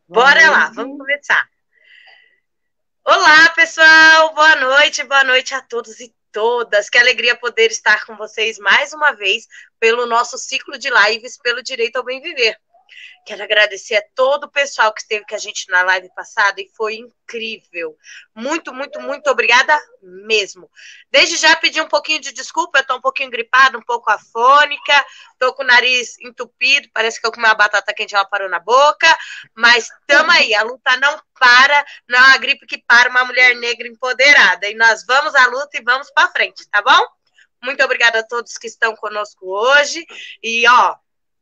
Boa Bora lá, noite. vamos começar. Olá, pessoal, boa noite a todos e todas. Que alegria poder estar com vocês mais uma vez pelo nosso ciclo de lives pelo direito ao bem viver. Quero agradecer a todo o pessoal que esteve com a gente na live passada e foi incrível. Muito, muito, muito obrigada mesmo. Desde já pedi um pouquinho de desculpa, eu estou um pouquinho gripada, um pouco afônica, estou com o nariz entupido, parece que eu comi uma batata quente, ela parou na boca, mas estamos aí, a luta não para, não é uma gripe que para uma mulher negra empoderada. E nós vamos à luta e vamos para frente, tá bom? Muito obrigada a todos que estão conosco hoje. E, ó,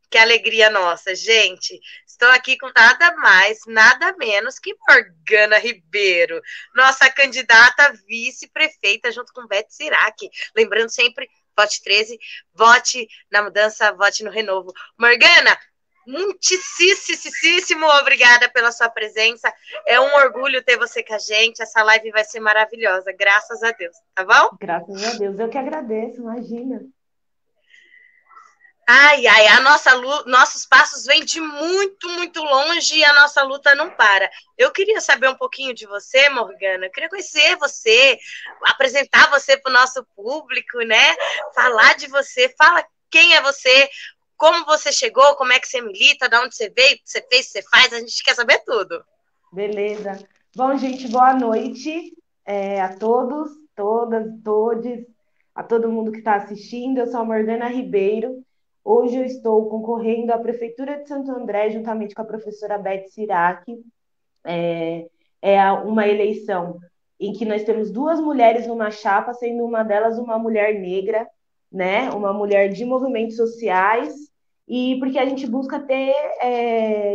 que alegria nossa, gente. Estou aqui com nada mais, nada menos que Morgana Ribeiro, nossa candidata a vice-prefeita, junto com Beth Sirac. Lembrando sempre, vote 13, vote na mudança, vote no renovo. Morgana, muitíssimo obrigada pela sua presença. É um orgulho ter você com a gente. Essa live vai ser maravilhosa, graças a Deus, tá bom? Graças a Deus. Eu que agradeço, imagina. Ai, ai, a nossa nossos passos vêm de muito, muito longe e a nossa luta não para. Eu queria saber um pouquinho de você, Morgana. Eu queria conhecer você, apresentar você para o nosso público, né? Falar de você. Fala quem é você, como você chegou, como é que você milita, de onde você veio, o que você fez, o que você faz. A gente quer saber tudo. Beleza. Bom, gente, boa noite a todos, todas, todes, a todo mundo que está assistindo. Eu sou a Morgana Ribeiro. Hoje eu estou concorrendo à Prefeitura de Santo André, juntamente com a professora Beth Sirac. É uma eleição em que nós temos duas mulheres numa chapa, sendo uma delas uma mulher negra, né? Uma mulher de movimentos sociais, e porque a gente busca ter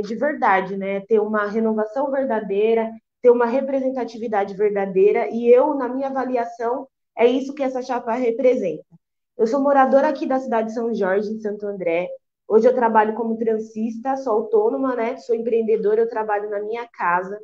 de verdade, né? Ter uma renovação verdadeira, ter uma representatividade verdadeira, e eu, na minha avaliação, é isso que essa chapa representa. Eu sou moradora aqui da cidade de São Jorge, de Santo André. Hoje eu trabalho como transista, sou autônoma, né? Sou empreendedora, eu trabalho na minha casa.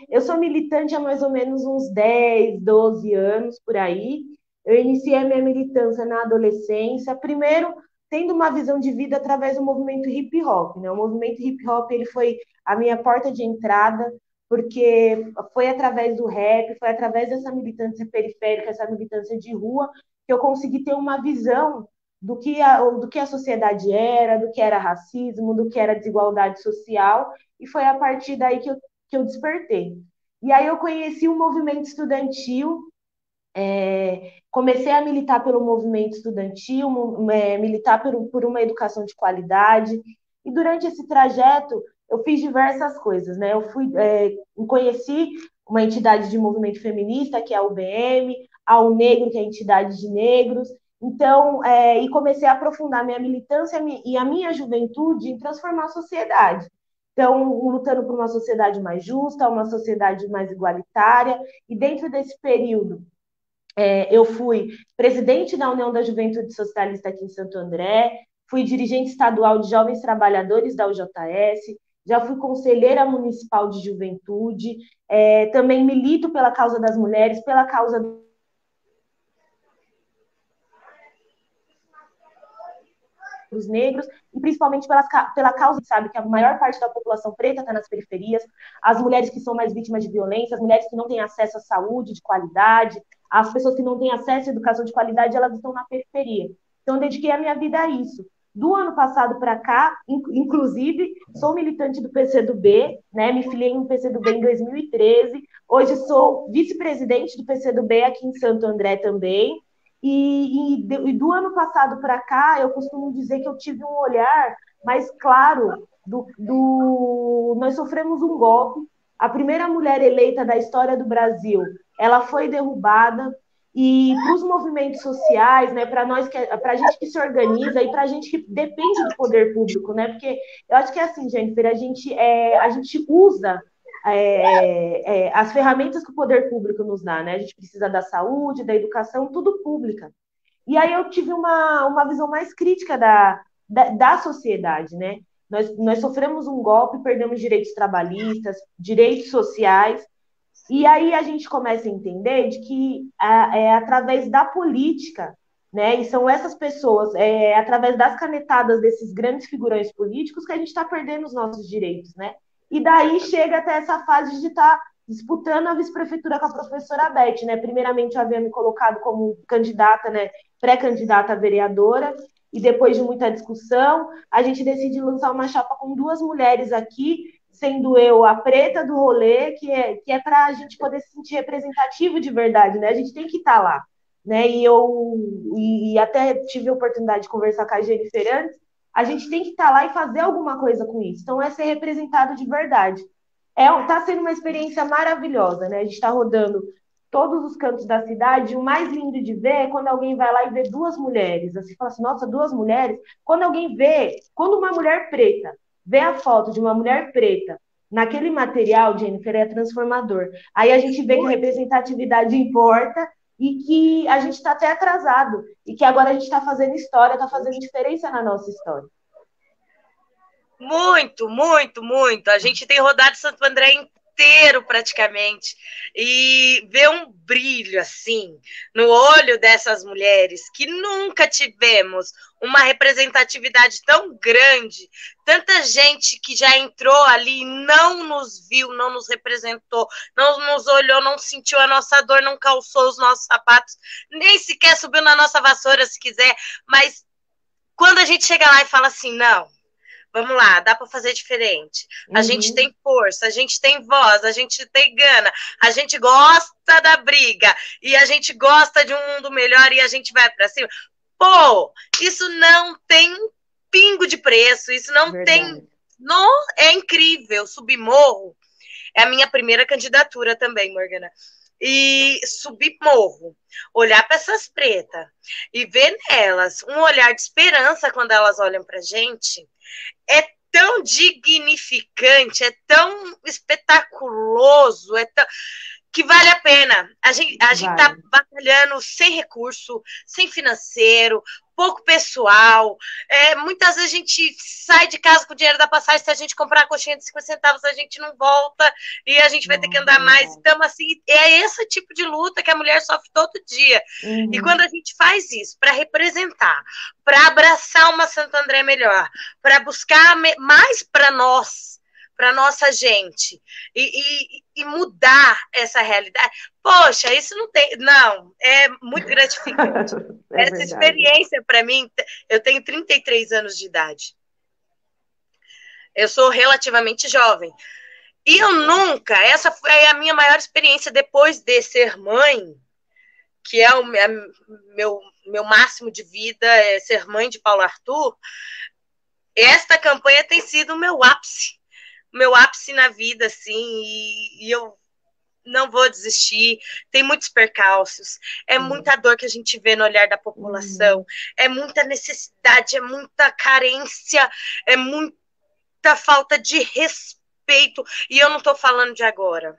Eu sou militante há mais ou menos uns 10, 12 anos por aí. Eu iniciei a minha militância na adolescência, primeiro tendo uma visão de vida através do movimento hip hop, né? O movimento hip hop ele foi a minha porta de entrada, porque foi através do rap, foi através dessa militância periférica, essa militância de rua, que eu consegui ter uma visão do que a sociedade era, do que era racismo, do que era desigualdade social, e foi a partir daí que eu despertei. E aí eu conheci o movimento estudantil, comecei a militar pelo movimento estudantil, militar por uma educação de qualidade, e durante esse trajeto eu fiz diversas coisas, né? Conheci uma entidade de movimento feminista, que é a UBM, a UNegro, que é a entidade de negros, então, e comecei a aprofundar minha militância e a minha juventude em transformar a sociedade. Então, lutando por uma sociedade mais justa, uma sociedade mais igualitária, e dentro desse período, eu fui presidente da União da Juventude Socialista aqui em Santo André, fui dirigente estadual de jovens trabalhadores da UJS, já fui conselheira municipal de juventude, também milito pela causa das mulheres, pela causa dos negros, e principalmente pela causa, sabe, que a maior parte da população preta está nas periferias, as mulheres que são mais vítimas de violência, as mulheres que não têm acesso à saúde de qualidade, as pessoas que não têm acesso à educação de qualidade, elas estão na periferia. Então, eu dediquei a minha vida a isso. Do ano passado para cá, inclusive, sou militante do PCdoB, né? Me filiei no PCdoB em 2013. Hoje sou vice-presidente do PCdoB aqui em Santo André também. E do ano passado para cá, eu costumo dizer que eu tive um olhar mais claro Nós sofremos um golpe. A primeira mulher eleita da história do Brasil, ela foi derrubada. E para os movimentos sociais, né, para a gente que se organiza e para a gente que depende do poder público, né, porque eu acho que é assim, Jennifer, a gente usa as ferramentas que o poder público nos dá, né? A gente precisa da saúde, da educação, tudo pública. E aí eu tive uma visão mais crítica da sociedade, né? Nós sofremos um golpe, perdemos direitos trabalhistas, direitos sociais, e aí a gente começa a entender de que é através da política, né? E são essas pessoas, através das canetadas desses grandes figurões políticos, que a gente está perdendo os nossos direitos, né? e daí chega até essa fase de estar disputando a vice-prefeitura com a professora Beth, né? Primeiramente eu havia me colocado como candidata, né, pré-candidata a vereadora, e depois de muita discussão, a gente decide lançar uma chapa com duas mulheres aqui, sendo eu a preta do rolê, que é para a gente poder se sentir representativo de verdade, né? A gente tem que estar lá, né? E até tive a oportunidade de conversar com a Jennifer antes, a gente tem que estar lá e fazer alguma coisa com isso. Então, é ser representado de verdade. Tá sendo uma experiência maravilhosa, né? A gente está rodando todos os cantos da cidade. O mais lindo de ver é quando alguém vai lá e vê duas mulheres. Assim, fala assim, nossa, duas mulheres. Quando alguém vê, quando uma mulher preta vê a foto de uma mulher preta naquele material, Jennifer, é transformador. Aí a gente vê que a representatividade importa e que a gente está até atrasado. E que agora a gente está fazendo história, está fazendo diferença na nossa história. Muito, muito, muito. A gente tem rodado Santo André inteiro praticamente e ver um brilho assim no olho dessas mulheres que nunca tivemos uma representatividade tão grande, tanta gente que já entrou ali, não nos viu, não nos representou, não nos olhou, não sentiu a nossa dor, não calçou os nossos sapatos, nem sequer subiu na nossa vassoura se quiser, mas quando a gente chega lá e fala assim, não, vamos lá, dá para fazer diferente. A gente tem força, a gente tem voz, a gente tem gana, a gente gosta da briga e a gente gosta de um mundo melhor e a gente vai para cima. Pô, isso não tem pingo de preço, isso não tem. Não, é incrível. Subir morro é a minha primeira candidatura também, Morgana. E subir morro, olhar para essas pretas e ver nelas um olhar de esperança quando elas olham para gente, é tão dignificante, é tão espetaculoso, que vale a pena. A gente tá batalhando sem recurso, sem financeiro, pouco pessoal. Muitas vezes a gente sai de casa com o dinheiro da passagem, se a gente comprar a coxinha de 50 centavos, a gente não volta e a gente vai ter que andar mais. Então, assim, é esse tipo de luta que a mulher sofre todo dia. E quando a gente faz isso para representar, para abraçar uma Santo André melhor, para buscar mais para nós, para nossa gente e mudar essa realidade. Poxa, isso não tem. Não, é muito gratificante. Essa experiência, para mim, eu tenho 33 anos de idade. Eu sou relativamente jovem. E eu nunca, essa foi a minha maior experiência depois de ser mãe, que é o meu máximo de vida, é ser mãe de Paulo Arthur. Esta campanha tem sido o meu ápice na vida, assim, e eu não vou desistir. Tem muitos percalços, é muita dor que a gente vê no olhar da população, é muita necessidade, é muita carência, é muita falta de respeito, e eu não estou falando de agora.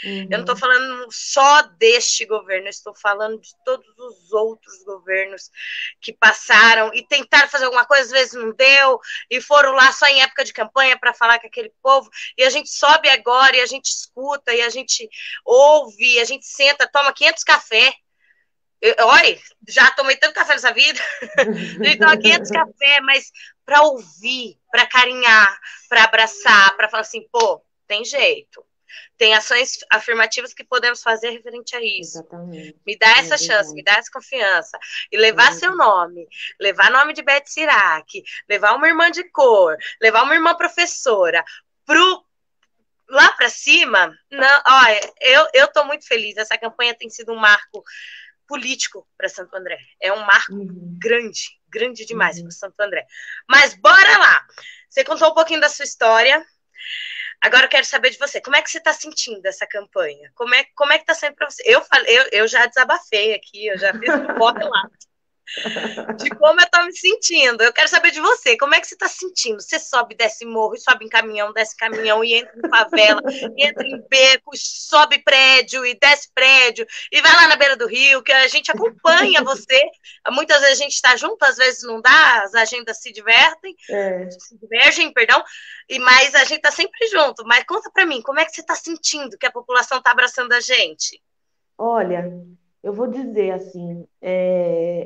Eu não estou falando só deste governo, eu estou falando de todos os outros governos que passaram e tentaram fazer alguma coisa, às vezes não deu, e foram lá só em época de campanha para falar com aquele povo, e a gente sobe agora, e a gente escuta, e a gente ouve, e a gente senta, toma 500 café. Olha, já tomei tanto café nessa vida, a gente toma 500 café, mas para ouvir, para carinhar, para abraçar, para falar assim, pô, tem jeito. Tem ações afirmativas que podemos fazer referente a isso. Exatamente. Me dá essa chance, me dá essa confiança. E levar seu nome, levar nome de Beth Sirac, levar uma irmã de cor, levar uma irmã professora lá para cima. Não, olha, eu tô muito feliz. Essa campanha tem sido um marco político para Santo André. É um marco grande demais para Santo André. Mas bora lá. Você contou um pouquinho da sua história. Agora eu quero saber de você. Como é que você está sentindo essa campanha? Como é que está sendo para você? Eu já desabafei aqui, eu já fiz um relato de como eu estou me sentindo. Eu quero saber de você. Como é que você está sentindo? Você sobe, desce morro, sobe em caminhão, desce caminhão, e entra em favela, e entra em beco, sobe prédio, e desce prédio, e vai lá na beira do rio, que a gente acompanha você. Muitas vezes a gente está junto, às vezes não dá, as agendas se divergem, perdão, mas a gente está sempre junto. Mas conta para mim, como é que você está sentindo que a população está abraçando a gente? Olha, eu vou dizer assim,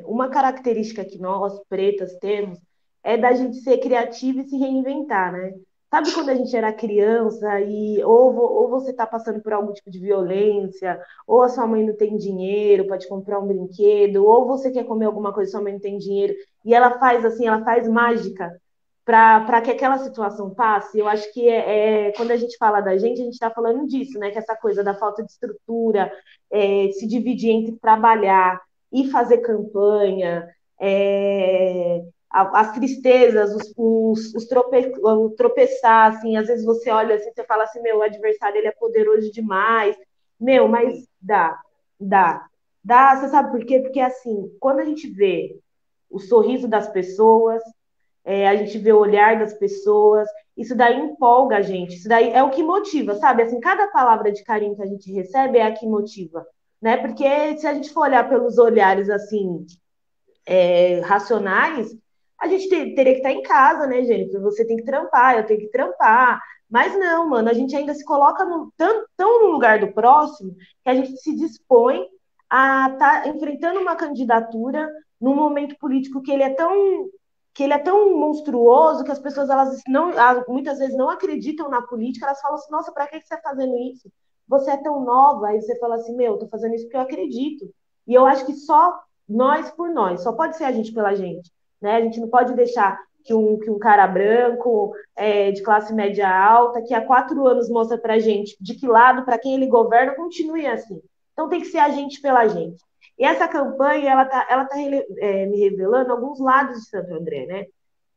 uma característica que nós, pretas, temos é da gente ser criativa e se reinventar, né? Sabe quando a gente era criança e ou você está passando por algum tipo de violência, ou a sua mãe não tem dinheiro para te comprar um brinquedo, ou você quer comer alguma coisa e sua mãe não tem dinheiro, e ela faz assim, ela faz mágica para que aquela situação passe. Eu acho que quando a gente fala da gente está falando disso, né? Que essa coisa da falta de estrutura, se dividir entre trabalhar e fazer campanha, as tristezas, o tropeçar, assim, às vezes você olha assim, você fala assim, meu, o adversário ele é poderoso demais, meu, mas dá, dá, você sabe por quê? Porque assim, quando a gente vê o sorriso das pessoas, a gente vê o olhar das pessoas, isso daí empolga a gente, isso daí é o que motiva, sabe? Assim, cada palavra de carinho que a gente recebe é a que motiva, né? Porque se a gente for olhar pelos olhares assim, racionais, a gente teria que estar em casa, né, gente? Você tem que trampar, eu tenho que trampar. Mas não, mano, a gente ainda se coloca tão no lugar do próximo que a gente se dispõe a estar enfrentando uma candidatura num momento político que ele é tão monstruoso que as pessoas elas não muitas vezes não acreditam na política, elas falam assim, nossa, para que você está fazendo isso? Você é tão nova, aí você fala assim, meu, tô fazendo isso porque eu acredito. E eu acho que só nós por nós, só pode ser a gente pela gente, né? A gente não pode deixar que um cara branco, de classe média alta, que há 4 anos mostra pra gente de que lado, para quem ele governa, continue assim. Então tem que ser a gente pela gente. E essa campanha, ela tá me revelando alguns lados de Santo André, né?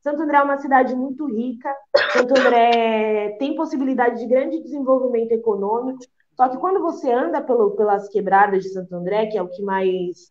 Santo André é uma cidade muito rica, Santo André tem possibilidade de grande desenvolvimento econômico, só que quando você anda pelas quebradas de Santo André, que é o que mais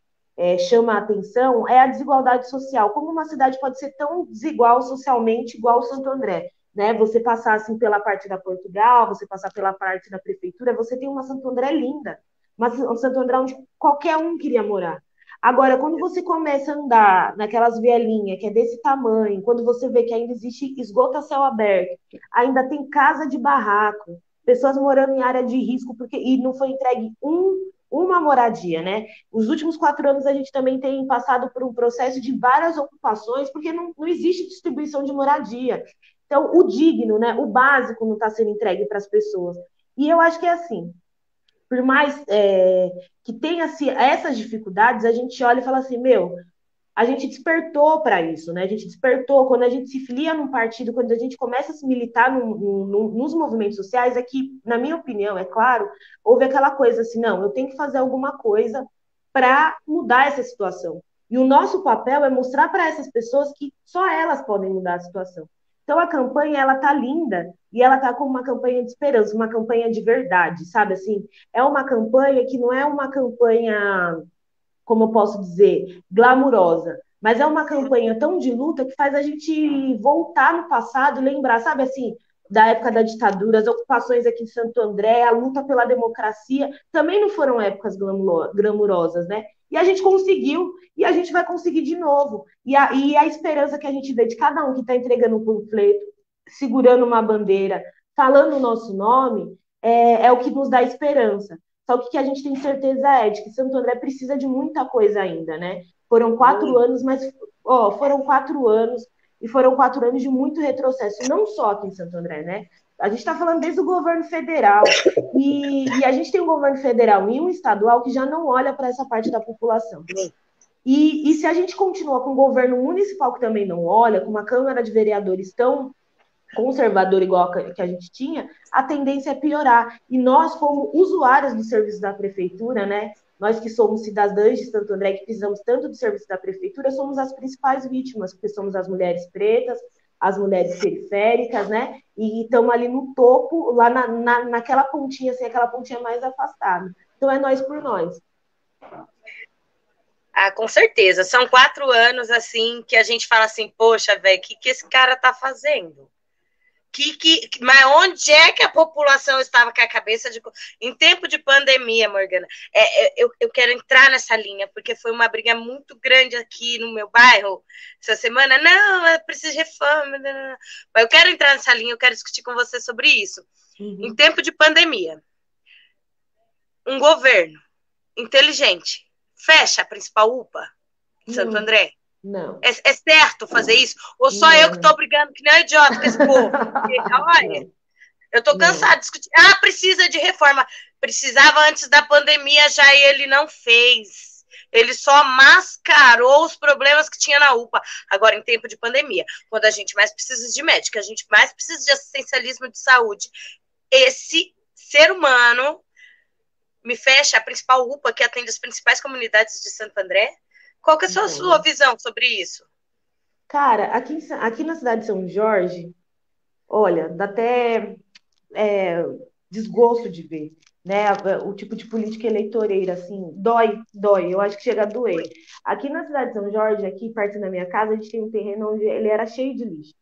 chama a atenção, é a desigualdade social. Como uma cidade pode ser tão desigual socialmente igual Santo André? Né? Você passar assim pela parte da Portugal, você passar pela parte da prefeitura, você tem uma Santo André linda, um Santo André onde qualquer um queria morar. Agora, quando você começa a andar naquelas vielinhas que é desse tamanho, quando você vê que ainda existe esgoto a céu aberto, ainda tem casa de barraco, pessoas morando em área de risco porque e não foi entregue uma moradia, né? Os últimos 4 anos a gente também tem passado por um processo de várias ocupações porque não existe distribuição de moradia. Então, o digno, né, o básico não está sendo entregue para as pessoas. E eu acho que é assim, por mais que tenha essas dificuldades, a gente olha e fala assim, meu, a gente despertou para isso, né? A gente despertou quando a gente se filia num partido, quando a gente começa a se militar nos movimentos sociais, é que, na minha opinião, é claro, houve aquela coisa assim, não, eu tenho que fazer alguma coisa para mudar essa situação. E o nosso papel é mostrar para essas pessoas que só elas podem mudar a situação. Então a campanha ela tá linda e ela tá com uma campanha de esperança, uma campanha de verdade, sabe assim? É uma campanha que não é uma campanha, como eu posso dizer, glamurosa, mas é uma campanha tão de luta que faz a muito voltar no passado e lembrar, sabe assim, da época da ditadura, as ocupações aqui em Santo André, a luta pela democracia, também não foram épocas glamurosas, né? E a gente conseguiu, e a gente vai conseguir de novo. E a esperança que a gente vê de cada um que está entregando um panfleto, segurando uma bandeira, falando o nosso nome, é o que nos dá esperança. Só que o que a gente tem certeza é de que Santo André precisa de muita coisa ainda, né? Foram 4 anos, mas foram 4 anos e foram 4 anos de muito retrocesso, não só aqui em Santo André, né? A gente está falando desde o governo federal e a gente tem um governo federal e um estadual que já não olha para essa parte da população. E se a gente continua com um governo municipal que também não olha, com uma Câmara de Vereadores tão conservador igual que a gente tinha, a tendência é piorar. E nós, como usuários do serviço da prefeitura, né, nós que somos cidadãs de Santo André, que precisamos tanto do serviço da prefeitura, somos as principais vítimas, porque somos as mulheres pretas, as mulheres periféricas, né, e estamos ali no topo, lá naquela pontinha, assim, aquela pontinha mais afastada. Então é nós por nós. Ah, com certeza. São 4 anos, assim, que a gente fala assim, poxa, velho, o que esse cara tá fazendo? Mas onde é que a população estava com a cabeça de... Em tempo de pandemia, Morgana, eu quero entrar nessa linha, porque foi uma briga muito grande aqui no meu bairro essa semana. Não, eu preciso de reforma. Não. Mas eu quero entrar nessa linha, eu quero discutir com você sobre isso. Em tempo de pandemia, um governo inteligente fecha a principal UPA de Santo André. Não, É certo fazer isso? Ou só eu que não, tô brigando que nem um idiota com esse povo? Porque, olha, não, eu tô não. cansada de discutir. Ah, precisa de reforma. Precisava antes da pandemia já e ele não fez. Ele só mascarou os problemas que tinha na UPA. Agora, em tempo de pandemia, quando a gente mais precisa de médico, a gente mais precisa de assistencialismo de saúde, esse ser humano me fecha a principal UPA que atende as principais comunidades de Santo André. Qual que é a sua Entendo. visão sobre isso? Cara, aqui na cidade de São Jorge, olha, dá até é, desgosto de ver, né? O tipo de política eleitoreira, assim, dói, eu acho que chega a doer. Aqui na cidade de São Jorge, aqui perto da minha casa, a gente tem um terreno onde ele era cheio de lixo.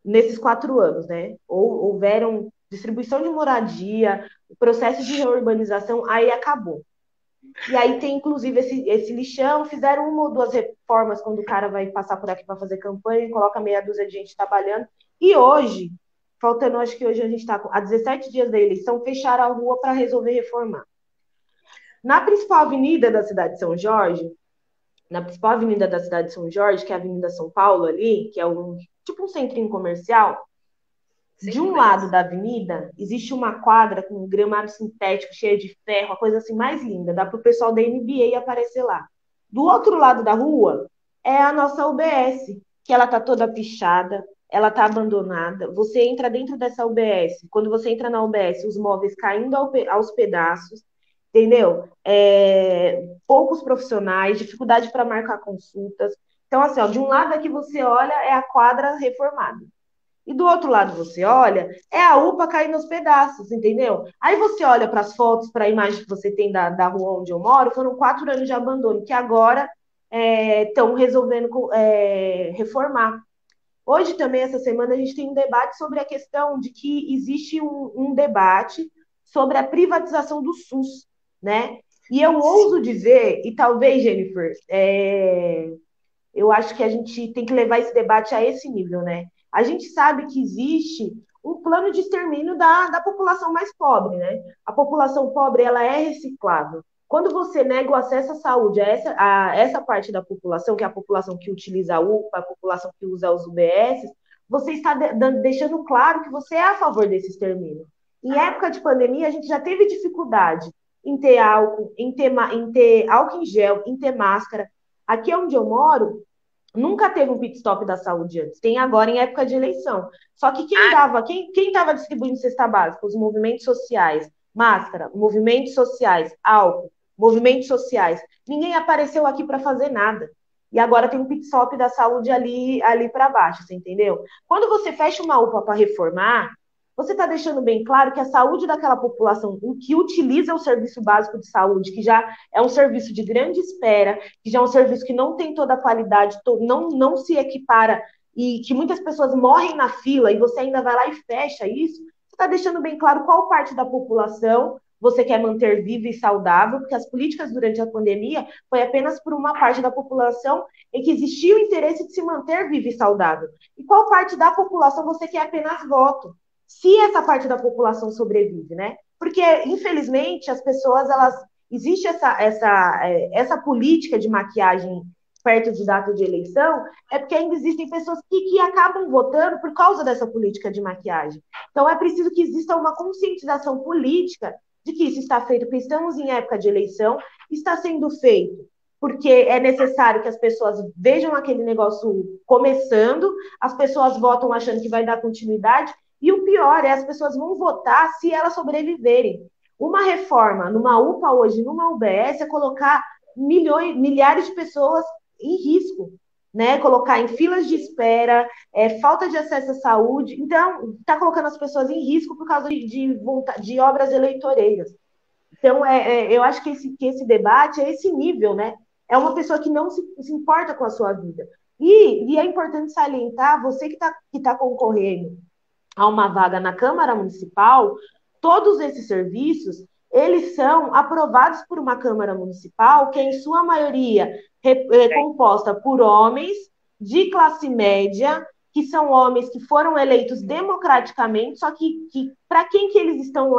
Nesses 4 anos, né? Houveram distribuição de moradia, o processo de reurbanização, aí acabou. E aí tem, inclusive, esse lixão, fizeram uma ou duas reformas quando o cara vai passar por aqui para fazer campanha, coloca meia dúzia de gente trabalhando. E hoje, faltando, acho que hoje a gente está há 17 dias da eleição, fecharam a rua para resolver reformar. Na principal avenida da cidade de São Jorge, na principal avenida da cidade de São Jorge, que é a Avenida São Paulo ali, que é tipo um centrinho comercial, de Sim, um lado conheço. da avenida existe uma quadra com um gramado sintético cheio de ferro, a coisa assim mais linda. Dá para o pessoal da NBA aparecer lá. Do outro lado da rua é a nossa UBS, que ela tá toda pichada, ela tá abandonada. Você entra dentro dessa UBS. Quando você entra na UBS, os móveis caindo aos pedaços, entendeu? Poucos profissionais, dificuldade para marcar consultas. Então, assim, ó, de um lado aqui você olha é a quadra reformada. E do outro lado você olha, é a UPA caindo aos pedaços, entendeu? Aí você olha para as fotos, para a imagem que você tem da rua onde eu moro, foram 4 anos de abandono, que agora estão resolvendo reformar. Hoje também, essa semana, a gente tem um debate sobre a questão de que existe um debate sobre a privatização do SUS, né? E eu ouso dizer, e talvez, Jennifer, eu acho que a gente tem que levar esse debate a esse nível, né? A gente sabe que existe um plano de extermínio da população mais pobre, né? A população pobre, ela é reciclável. Quando você nega o acesso à saúde a essa parte da população, que é a população que utiliza a UPA, a população que usa os UBS, você está deixando claro que você é a favor desse extermínio. Em época de pandemia, a gente já teve dificuldade em ter álcool, em ter álcool em gel, em ter máscara. Aqui onde eu moro, nunca teve um pit stop da saúde antes. Tem agora em época de eleição. Só que quem Ah, dava, quem estava distribuindo cesta básica? Os movimentos sociais. Máscara, movimentos sociais, álcool, movimentos sociais. Ninguém apareceu aqui para fazer nada. E agora tem um pit stop da saúde ali para baixo, você entendeu? Quando você fecha uma UPA para reformar, você está deixando bem claro que a saúde daquela população que utiliza o serviço básico de saúde, que já é um serviço de grande espera, que já é um serviço que não tem toda a qualidade, não se equipara e que muitas pessoas morrem na fila e você ainda vai lá e fecha isso, você está deixando bem claro qual parte da população você quer manter viva e saudável, porque as políticas durante a pandemia foi apenas por uma parte da população em que existia o interesse de se manter viva e saudável. E qual parte da população você quer apenas voto? Se essa parte da população sobrevive, né? Porque, infelizmente, as pessoas, elas existe essa política de maquiagem perto de data de eleição, é porque ainda existem pessoas que acabam votando por causa dessa política de maquiagem. Então, é preciso que exista uma conscientização política de que isso está feito, porque estamos em época de eleição, está sendo feito porque é necessário que as pessoas vejam aquele negócio começando, as pessoas votam achando que vai dar continuidade, e o pior é as pessoas vão votar se elas sobreviverem. Uma reforma numa UPA hoje, numa UBS, é colocar milhares de pessoas em risco, né? Colocar em filas de espera, falta de acesso à saúde. Então, está colocando as pessoas em risco por causa de obras eleitoreiras. Então, eu acho que esse debate é esse nível, né? É uma pessoa que não se importa com a sua vida. E é importante salientar, você que tá concorrendo a uma vaga na Câmara Municipal, todos esses serviços, eles são aprovados por uma Câmara Municipal que, em sua maioria, é composta por homens de classe média, que são homens que foram eleitos democraticamente, só que para quem que eles estão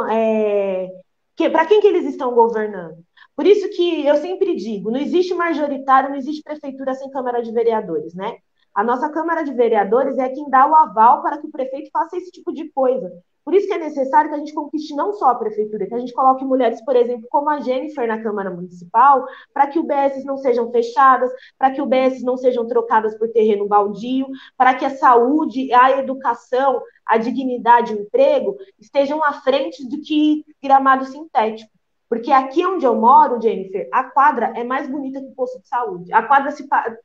para quem que eles estão governando? Por isso que eu sempre digo, não existe majoritário, não existe prefeitura sem Câmara de Vereadores, né? A nossa Câmara de Vereadores é quem dá o aval para que o prefeito faça esse tipo de coisa. Por isso que é necessário que a gente conquiste não só a prefeitura, que a gente coloque mulheres, por exemplo, como a Jennifer na Câmara Municipal, para que UBSs não sejam fechadas, para que UBSs não sejam trocadas por terreno baldio, para que a saúde, a educação, a dignidade e o emprego estejam à frente do que gramado sintético. Porque aqui onde eu moro, Jennifer, a quadra é mais bonita que o posto de saúde. A quadra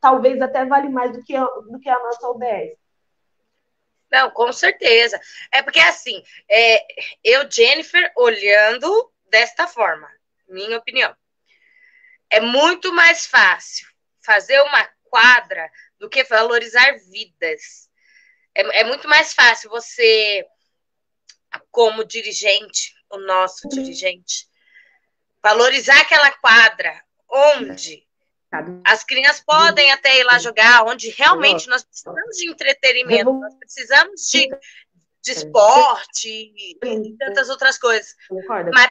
talvez até vale mais do que a nossa UBS. Não, com certeza. É porque, assim, eu, Jennifer, olhando desta forma, minha opinião, é muito mais fácil fazer uma quadra do que valorizar vidas. É muito mais fácil você, como dirigente, o nosso dirigente, valorizar aquela quadra onde as crianças podem até ir lá jogar, onde realmente nós precisamos de entretenimento, nós precisamos de esporte e tantas outras coisas. Mas,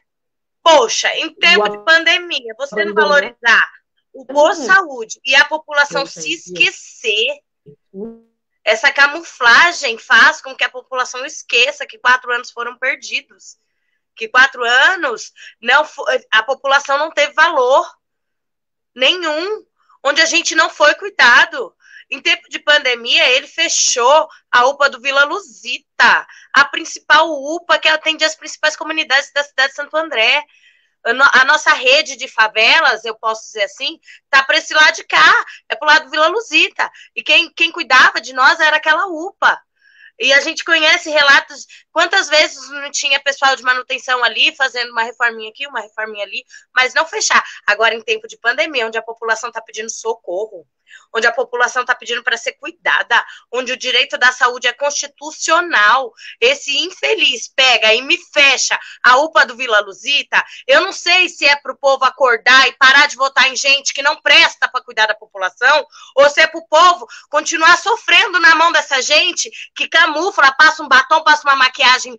poxa, em tempo de pandemia, você não valorizar o posto de saúde e a população se esquecer, essa camuflagem faz com que a população esqueça que 4 anos foram perdidos. Que 4 anos a população não teve valor nenhum, onde a gente não foi cuidado. Em tempo de pandemia, ele fechou a UPA do Vila Luzita, a principal UPA que atende as principais comunidades da cidade de Santo André. A nossa rede de favelas, eu posso dizer assim, está para esse lado de cá, é para o lado do Vila Luzita. E quem cuidava de nós era aquela UPA. E a gente conhece relatos, quantas vezes não tinha pessoal de manutenção ali, fazendo uma reforminha aqui, uma reforminha ali, mas não fechar. Agora, em tempo de pandemia, onde a população está pedindo socorro, onde a população está pedindo para ser cuidada, onde o direito da saúde é constitucional, esse infeliz pega e me fecha a UPA do Vila Luzita, eu não sei se é para o povo acordar e parar de votar em gente que não presta para cuidar da população, ou se é para o povo continuar sofrendo na mão dessa gente que camufla, passa um batom, passa uma maquiagem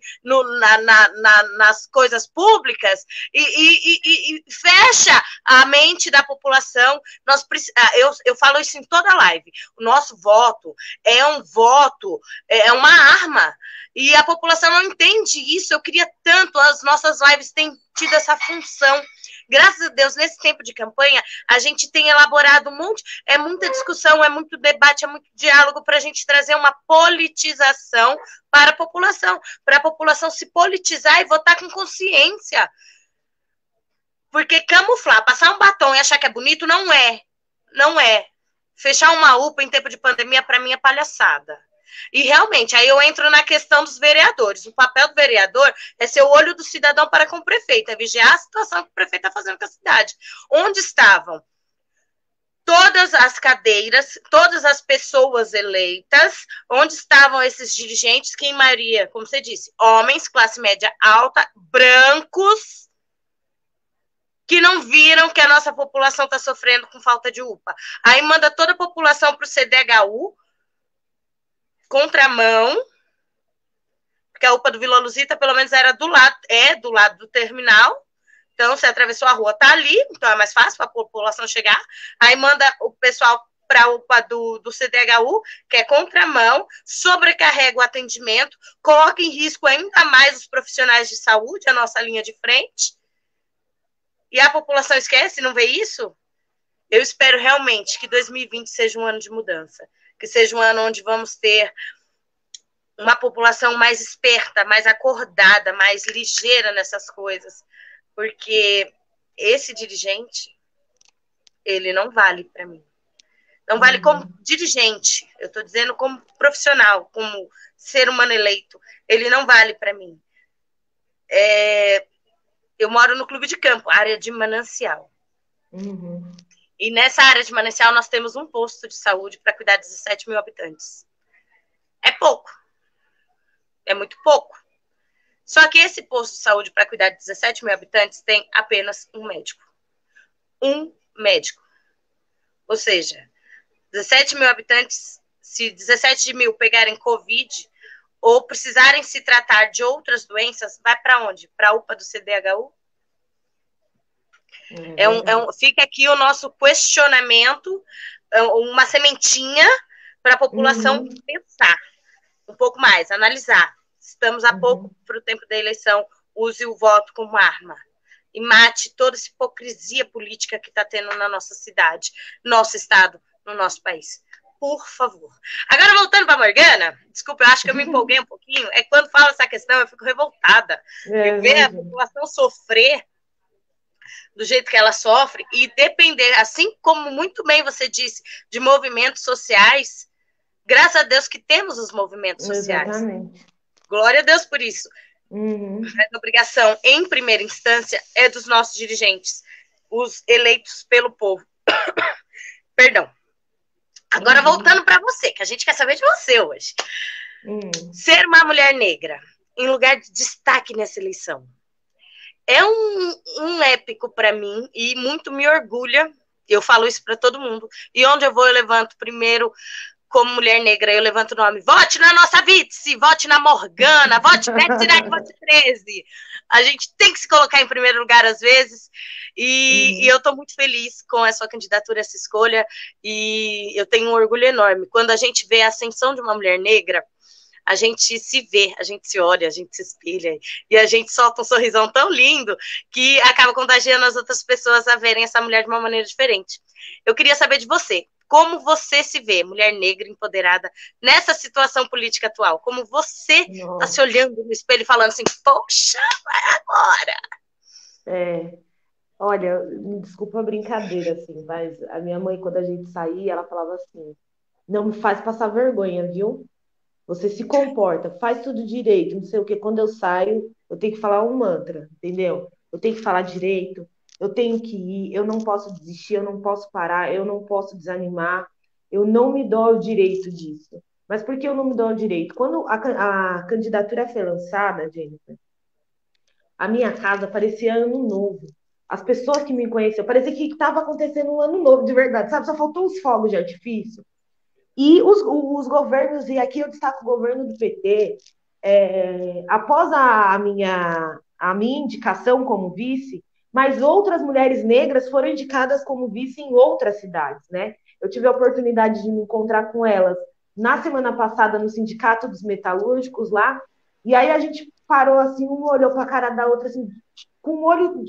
nas coisas públicas e fecha a mente da população. Eu falo isso em toda live. O nosso voto é um voto, é uma arma. E a população não entende isso. Eu queria tanto, as nossas lives têm tido essa função. Graças a Deus, nesse tempo de campanha, a gente tem elaborado é muita discussão, é muito debate, é muito diálogo para a gente trazer uma politização para a população se politizar e votar com consciência. Porque camuflar, passar um batom e achar que é bonito, não é. Não é. Fechar uma UPA em tempo de pandemia, para mim, é palhaçada. E realmente, aí eu entro na questão dos vereadores. O papel do vereador é ser o olho do cidadão para com o prefeito, é vigiar a situação que o prefeito está fazendo com a cidade. Onde estavam todas as cadeiras, todas as pessoas eleitas, onde estavam esses dirigentes, que em maioria, como você disse, homens, classe média alta, brancos, que não viram que a nossa população está sofrendo com falta de UPA. Aí manda toda a população para o CDHU, contramão, porque a UPA do Vila Luzita, pelo menos, era do lado do terminal. Então, você atravessou a rua, tá ali, então é mais fácil para a população chegar. Aí manda o pessoal para a UPA do CDHU, que é contramão, sobrecarrega o atendimento, coloca em risco ainda mais os profissionais de saúde, a nossa linha de frente. E a população esquece, não vê isso? Eu espero realmente que 2020 seja um ano de mudança, que seja um ano onde vamos ter uma população mais esperta, mais acordada, mais ligeira nessas coisas, porque esse dirigente, ele não vale para mim. Não vale como dirigente, eu estou dizendo como profissional, como ser humano eleito, ele não vale para mim. Eu moro no Clube de Campo, área de Manancial. E nessa área de Manancial nós temos um posto de saúde para cuidar de 17 mil habitantes. É pouco. É muito pouco. Só que esse posto de saúde para cuidar de 17 mil habitantes tem apenas um médico. Um médico. Ou seja, 17 mil habitantes, se 17 mil pegarem Covid ou precisarem se tratar de outras doenças, vai para onde? Para a UPA do CDHU? Verdade. Fica aqui o nosso questionamento, uma sementinha para a população Uhum, pensar um pouco mais, analisar. Estamos há pouco uhum. para o tempo da eleição, use o voto como arma. E mate toda essa hipocrisia política que está tendo na nossa cidade, no nosso estado, no nosso país. Por favor. Agora, voltando para Morgana, desculpa, eu acho que eu me empolguei um pouquinho. É quando fala essa questão, eu fico revoltada. É, Eu ver a imagino. população sofrer do jeito que ela sofre e depender, assim como muito bem você disse, de movimentos sociais. Graças a Deus que temos os movimentos sociais. Exatamente. Glória a Deus por isso. Uhum, Mas a obrigação, em primeira instância, é dos nossos dirigentes, os eleitos pelo povo. Perdão. Agora, uhum, voltando para você, que a gente quer saber de você hoje. uhum. Ser uma mulher negra em lugar de destaque nessa eleição é um épico para mim e muito me orgulha. Eu falo isso para todo mundo. E onde eu vou, eu levanto primeiro como mulher negra, eu levanto o nome. Vote na nossa vice, vote na Morgana, vote Betsy, vote 13. A gente tem que se colocar em primeiro lugar às vezes. E eu Uhum. estou muito feliz com a sua candidatura, essa escolha. E eu tenho um orgulho enorme. Quando a gente vê a ascensão de uma mulher negra, a gente se vê, a gente se olha, a gente se espelha e a gente solta um sorrisão tão lindo que acaba contagiando as outras pessoas a verem essa mulher de uma maneira diferente. Eu queria saber de você, como você se vê, mulher negra empoderada, nessa situação política atual? Como você está se Nossa, olhando no espelho e falando assim, poxa, vai agora? é. Olha, me desculpa a brincadeira, assim, mas a minha mãe, quando a gente saía, ela falava assim: não me faz passar vergonha, viu? Você se comporta, faz tudo direito, não sei o quê. Quando eu saio, eu tenho que falar um mantra, entendeu? Eu tenho que falar direito, eu tenho que ir, eu não posso desistir, eu não posso parar, eu não posso desanimar, eu não me dou o direito disso. Mas por que eu não me dou o direito? Quando a candidatura foi lançada, Jennifer, a minha casa parecia ano novo. As pessoas que me conheciam, parecia que estava acontecendo um ano novo de verdade, sabe? Só faltou os fogos de artifício. E os governos, e aqui eu destaco o governo do PT, após a minha indicação como vice, mas outras mulheres negras foram indicadas como vice em outras cidades, né? Eu tive a oportunidade de me encontrar com elas na semana passada no Sindicato dos Metalúrgicos lá, e aí a gente parou assim, um olhou para a cara da outra assim, com o olho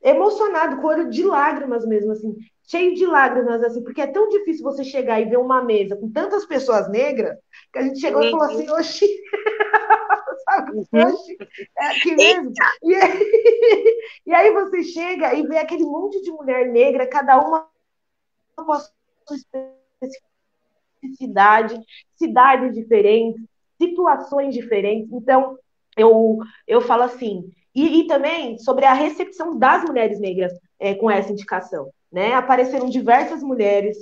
emocionado, com o olho de lágrimas mesmo, assim, cheio de lágrimas, assim, porque é tão difícil você chegar e ver uma mesa com tantas pessoas negras, que a gente chegou e falou assim, Uhum, oxi, sabe? uhum. Oxi, é aqui mesmo. Eita, E aí você chega e vê aquele monte de mulher negra, cada uma com a sua especificidade, cidades diferentes, situações diferentes. Então, eu falo assim, e também sobre a recepção das mulheres negras com essa indicação. Né? Apareceram diversas mulheres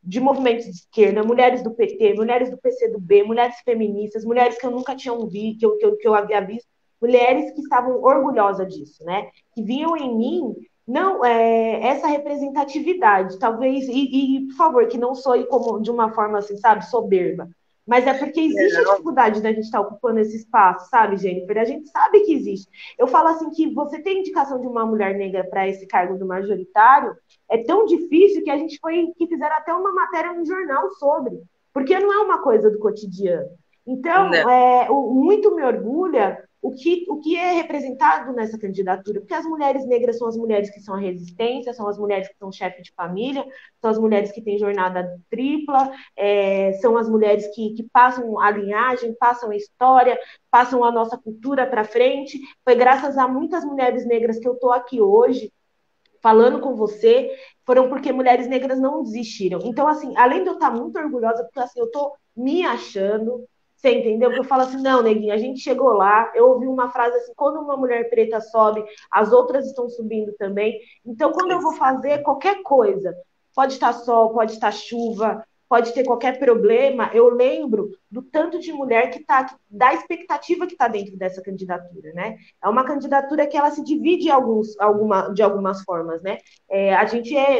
de movimentos de esquerda, mulheres do PT, mulheres do PCdoB, mulheres feministas, mulheres que eu nunca tinha ouvido, que eu havia visto, mulheres que estavam orgulhosas disso, né? Que viam em mim não essa representatividade, talvez, por favor, que não soe como de uma forma assim, sabe, soberba, mas é porque existe a não, dificuldade da gente estar ocupando esse espaço, sabe, Jennifer? A gente sabe que existe. Eu falo assim que você tem indicação de uma mulher negra para esse cargo do majoritário, é tão difícil que a gente foi que fizeram até uma matéria no jornal sobre, porque não é uma coisa do cotidiano. Então, não. muito me orgulha o que é representado nessa candidatura, porque as mulheres negras são as mulheres que são a resistência, são as mulheres que são chefe de família, são as mulheres que têm jornada tripla, são as mulheres que passam a linhagem, passam a história, passam a nossa cultura para frente. Foi graças a muitas mulheres negras que eu estou aqui hoje, falando com você, foram porque mulheres negras não desistiram. Então, assim, além de eu estar muito orgulhosa, porque assim, eu estou me achando, você entendeu? Que eu falo assim, não, neguinha, a gente chegou lá. Eu ouvi uma frase assim: quando uma mulher preta sobe, as outras estão subindo também. Então, quando eu vou fazer qualquer coisa, pode estar sol, pode estar chuva, pode ter qualquer problema, eu lembro do tanto de mulher que está, da expectativa que está dentro dessa candidatura, né? É uma candidatura que ela se divide de algumas formas, né?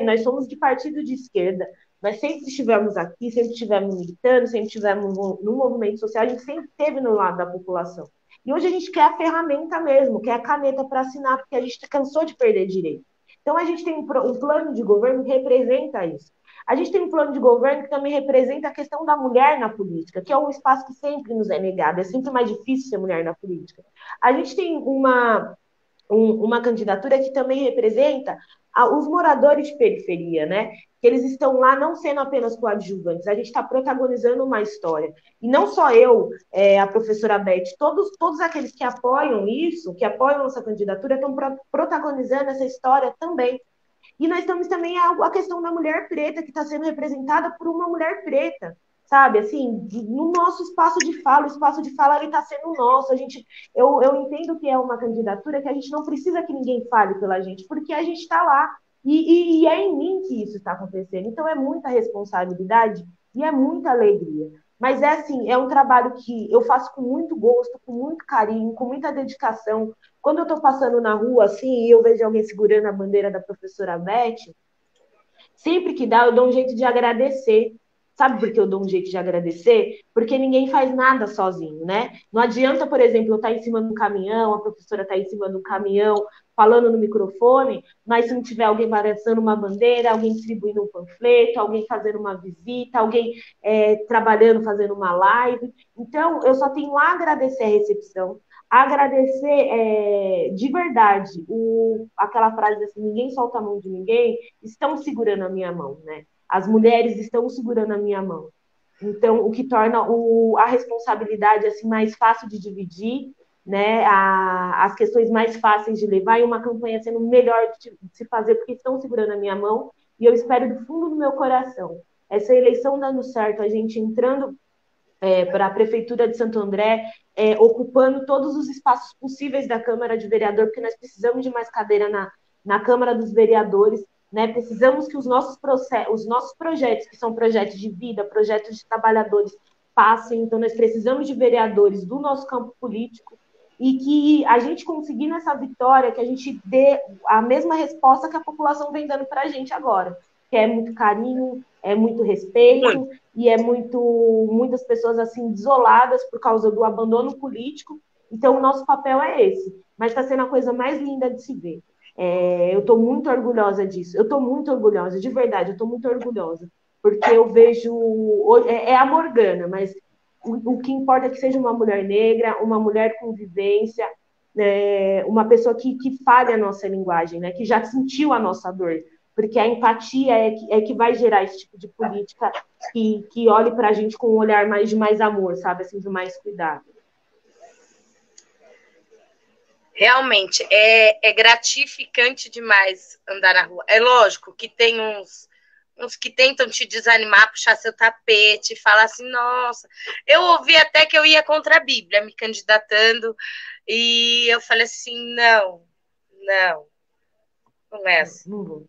Nós somos de partido de esquerda, nós sempre estivemos aqui, sempre estivemos militando, sempre estivemos no movimento social, a gente sempre esteve no lado da população. E hoje a gente quer a ferramenta mesmo, quer a caneta para assinar, porque a gente cansou de perder direito. Então a gente tem um plano de governo que representa isso. A gente tem um plano de governo que também representa a questão da mulher na política, que é um espaço que sempre nos é negado, é sempre mais difícil ser mulher na política. A gente tem uma candidatura que também representa os moradores de periferia, né? Que eles estão lá não sendo apenas coadjuvantes, a gente está protagonizando uma história. E não só eu, a professora Beth, todos aqueles que apoiam isso, que apoiam essa candidatura, estão protagonizando essa história também. E nós temos também a questão da mulher preta, que está sendo representada por uma mulher preta, sabe? Assim, no nosso espaço de fala, o espaço de fala está sendo nosso. Eu entendo que é uma candidatura que a gente não precisa que ninguém fale pela gente, porque a gente está lá. E é em mim que isso está acontecendo. Então é muita responsabilidade e é muita alegria. Mas é assim, é um trabalho que eu faço com muito gosto, com muito carinho, com muita dedicação. Quando eu estou passando na rua assim e eu vejo alguém segurando a bandeira da professora Beth, sempre que dá, eu dou um jeito de agradecer. Sabe por que eu dou um jeito de agradecer? Porque ninguém faz nada sozinho, né? Não adianta, por exemplo, eu estar em cima de um caminhão, a professora estar em cima de um caminhão, falando no microfone, mas se não tiver alguém balançando uma bandeira, alguém distribuindo um panfleto, alguém fazendo uma visita, alguém trabalhando, fazendo uma live. Então, eu só tenho a agradecer a recepção, agradecer de verdade aquela frase assim, ninguém solta a mão de ninguém, estão segurando a minha mão, né? As mulheres estão segurando a minha mão. Então, o que torna a responsabilidade assim mais fácil de dividir, né? As questões mais fáceis de levar e uma campanha sendo melhor de se fazer, porque estão segurando a minha mão, e eu espero do fundo do meu coração essa eleição dando certo, a gente entrando para a Prefeitura de Santo André, ocupando todos os espaços possíveis da Câmara de Vereador, porque nós precisamos de mais cadeira na Câmara dos Vereadores, né? Precisamos que os nossos projetos, que são projetos de vida, projetos de trabalhadores, passem. Então, nós precisamos de vereadores do nosso campo político e que a gente conseguir nessa vitória, que a gente dê a mesma resposta que a população vem dando para a gente agora, que é muito carinho, é muito respeito e é muitas pessoas assim desoladas por causa do abandono político. Então, o nosso papel é esse. Mas está sendo a coisa mais linda de se ver. Eu estou muito orgulhosa disso. Eu estou muito orgulhosa, de verdade, eu estou muito orgulhosa. Porque eu vejo... É a Morgana, mas o que importa é que seja uma mulher negra, uma mulher com vivência, uma pessoa que fale a nossa linguagem, né? Que já sentiu a nossa dor. Porque a empatia é que vai gerar esse tipo de política que olhe para a gente com um olhar de mais amor, sabe? Assim, de mais cuidado. Realmente, é gratificante demais andar na rua. É lógico que tem uns que tentam te desanimar, puxar seu tapete, falar assim, nossa... Eu ouvi até que eu ia contra a Bíblia, me candidatando, e eu falei assim, não é assim. Não vou.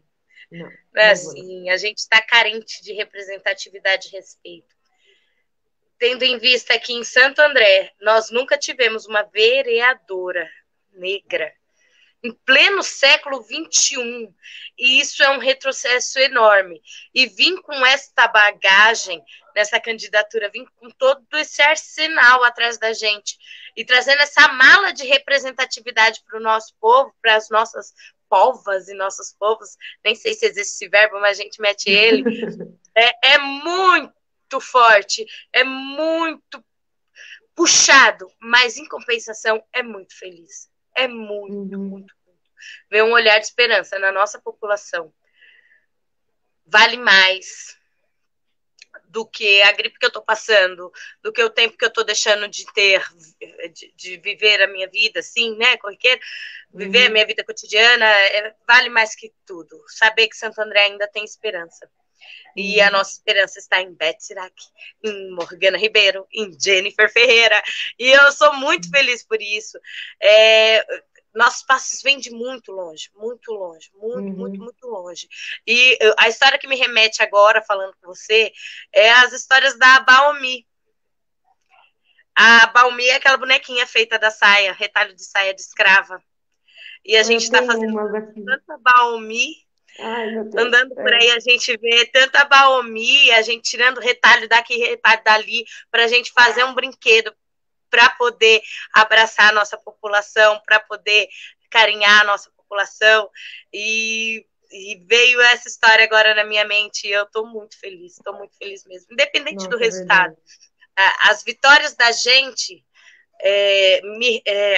Não é assim, a gente está carente de representatividade e respeito. Tendo em vista que em Santo André nós nunca tivemos uma vereadora negra, em pleno século XXI, e isso é um retrocesso enorme. E vim com esta bagagem nessa candidatura, vim com todo esse arsenal atrás da gente, e trazendo essa mala de representatividade para o nosso povo, para as nossas povas e nossos povos, nem sei se existe esse verbo, mas a gente mete ele, é muito forte, é muito puxado, mas em compensação é muito feliz. É muito. Ver um olhar de esperança na nossa população vale mais do que a gripe que eu estou passando, do que o tempo que eu estou deixando de ter, de viver a minha vida, assim, né, corriqueira, viver a minha vida cotidiana, vale mais que tudo. Saber que Santo André ainda tem esperança. E a nossa esperança está em Beth Sirac, em Morgana Ribeiro, em Jennifer Ferreira. E eu sou muito feliz por isso. Nossos passos vêm de muito longe, muito longe. E a história que me remete agora, falando com você, é as histórias da Baomi. A Baomi é aquela bonequinha feita da saia, retalho de saia de escrava. E a gente está fazendo tanta Baomi. Ai, andando por aí, a gente vê tanta Baomi, a gente tirando retalho daqui, retalho dali, para a gente fazer um brinquedo para poder abraçar a nossa população, para poder carinhar a nossa população, e veio essa história agora na minha mente, e eu estou muito feliz mesmo, independente do resultado. As vitórias da gente,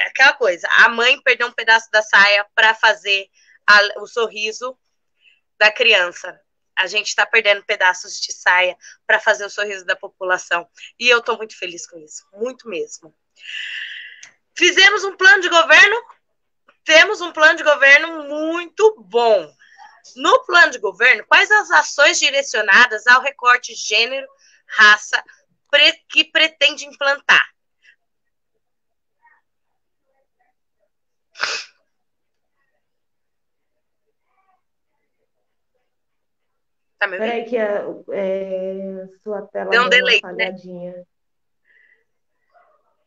aquela coisa, a mãe perdeu um pedaço da saia para fazer o sorriso da criança. A gente está perdendo pedaços de saia para fazer o sorriso da população. E eu estou muito feliz com isso, muito mesmo. Fizemos um plano de governo, temos um plano de governo muito bom. No plano de governo, quais as ações direcionadas ao recorte gênero, raça, que pretende implantar? Tá me ouvindo? Peraí que a sua tela deu um delay, uma falhadinha. Né?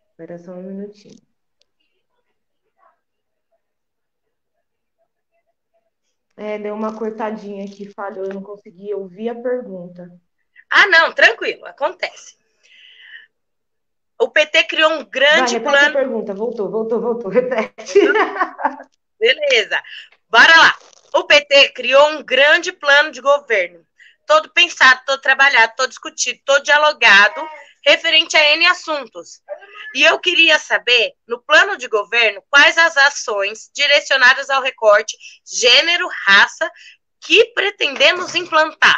Espera só um minutinho. Deu uma cortadinha aqui, falhou, eu não consegui ouvir a pergunta. Ah, não, tranquilo, acontece. O PT criou um grande plano... Repete a pergunta, voltou, repete. Beleza, bora lá. O PT criou um grande plano de governo, todo pensado, todo trabalhado, todo discutido, todo dialogado, referente a N assuntos. E eu queria saber, no plano de governo, quais as ações direcionadas ao recorte gênero, raça, que pretendemos implantar.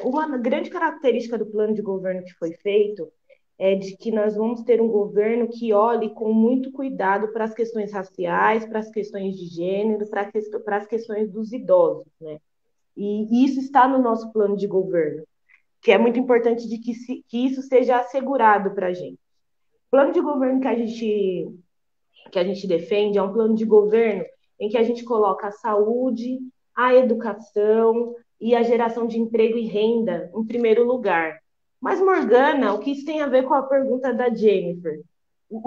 Uma grande característica do plano de governo que foi feito é de que nós vamos ter um governo que olhe com muito cuidado para as questões raciais, para as questões de gênero, para as questões dos idosos, né? E isso está no nosso plano de governo, que é muito importante de que isso seja assegurado para a gente. O plano de governo que a gente defende é um plano de governo em que a gente coloca a saúde, a educação e a geração de emprego e renda em primeiro lugar. Mas, Morgana, o que isso tem a ver com a pergunta da Jennifer?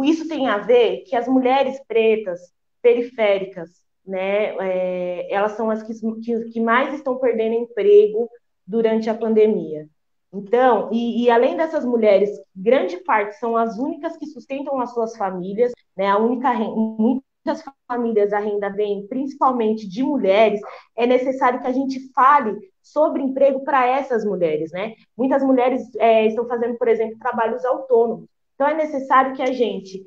Isso tem a ver que as mulheres pretas, periféricas, né, elas são as que mais estão perdendo emprego durante a pandemia. Então, e além dessas mulheres, grande parte são as únicas que sustentam as suas famílias, né, muitas famílias a renda vem principalmente de mulheres, é necessário que a gente fale sobre emprego para essas mulheres, né? Muitas mulheres estão fazendo, por exemplo, trabalhos autônomos. Então, é necessário que a gente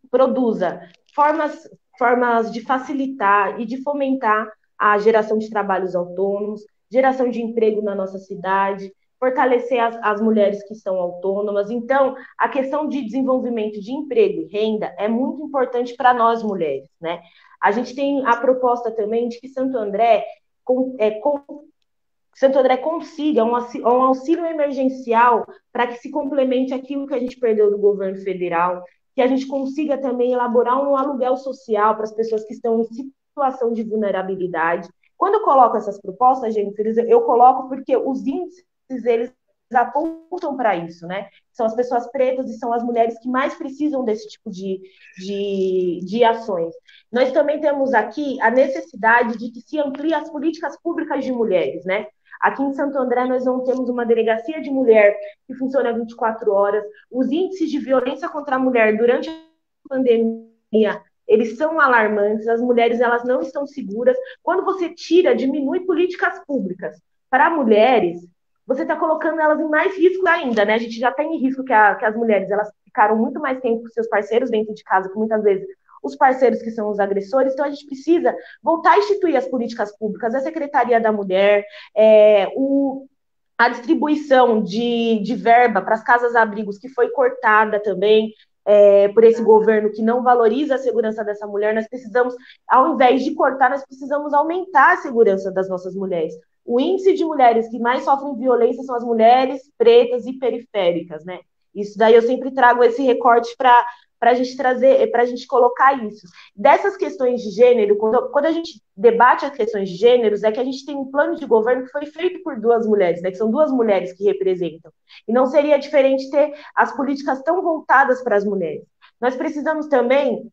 produza formas de facilitar e de fomentar a geração de trabalhos autônomos, geração de emprego na nossa cidade, fortalecer as mulheres que são autônomas. Então, a questão de desenvolvimento de emprego e renda é muito importante para nós mulheres, né? A gente tem a proposta também de que Santo André consiga um auxílio emergencial para que se complemente aquilo que a gente perdeu do governo federal, que a gente consiga também elaborar um aluguel social para as pessoas que estão em situação de vulnerabilidade. Quando eu coloco essas propostas, Jennifer, eu coloco porque os índices, eles apontam para isso, né? São as pessoas pretas e são as mulheres que mais precisam desse tipo de ações. Nós também temos aqui a necessidade de que se amplie as políticas públicas de mulheres, né? Aqui em Santo André, nós não temos uma delegacia de mulher que funciona 24 horas. Os índices de violência contra a mulher durante a pandemia, eles são alarmantes. As mulheres, elas não estão seguras. Quando você diminui políticas públicas para mulheres, você está colocando elas em mais risco ainda, né? A gente já tem em risco que as mulheres, elas ficaram muito mais tempo com seus parceiros dentro de casa, que muitas vezes os parceiros que são os agressores. Então, a gente precisa voltar a instituir as políticas públicas, a Secretaria da Mulher, a distribuição de verba para as casas-abrigos, que foi cortada também por esse governo que não valoriza a segurança dessa mulher. Nós precisamos, ao invés de cortar, nós precisamos aumentar a segurança das nossas mulheres. O índice de mulheres que mais sofrem violência são as mulheres pretas e periféricas, né? Isso daí eu sempre trago esse recorte para a gente trazer, para a gente colocar isso. Dessas questões de gênero, quando a gente debate as questões de gêneros, é que a gente tem um plano de governo que foi feito por duas mulheres, né, que são duas mulheres que representam. E não seria diferente ter as políticas tão voltadas para as mulheres. Nós precisamos também,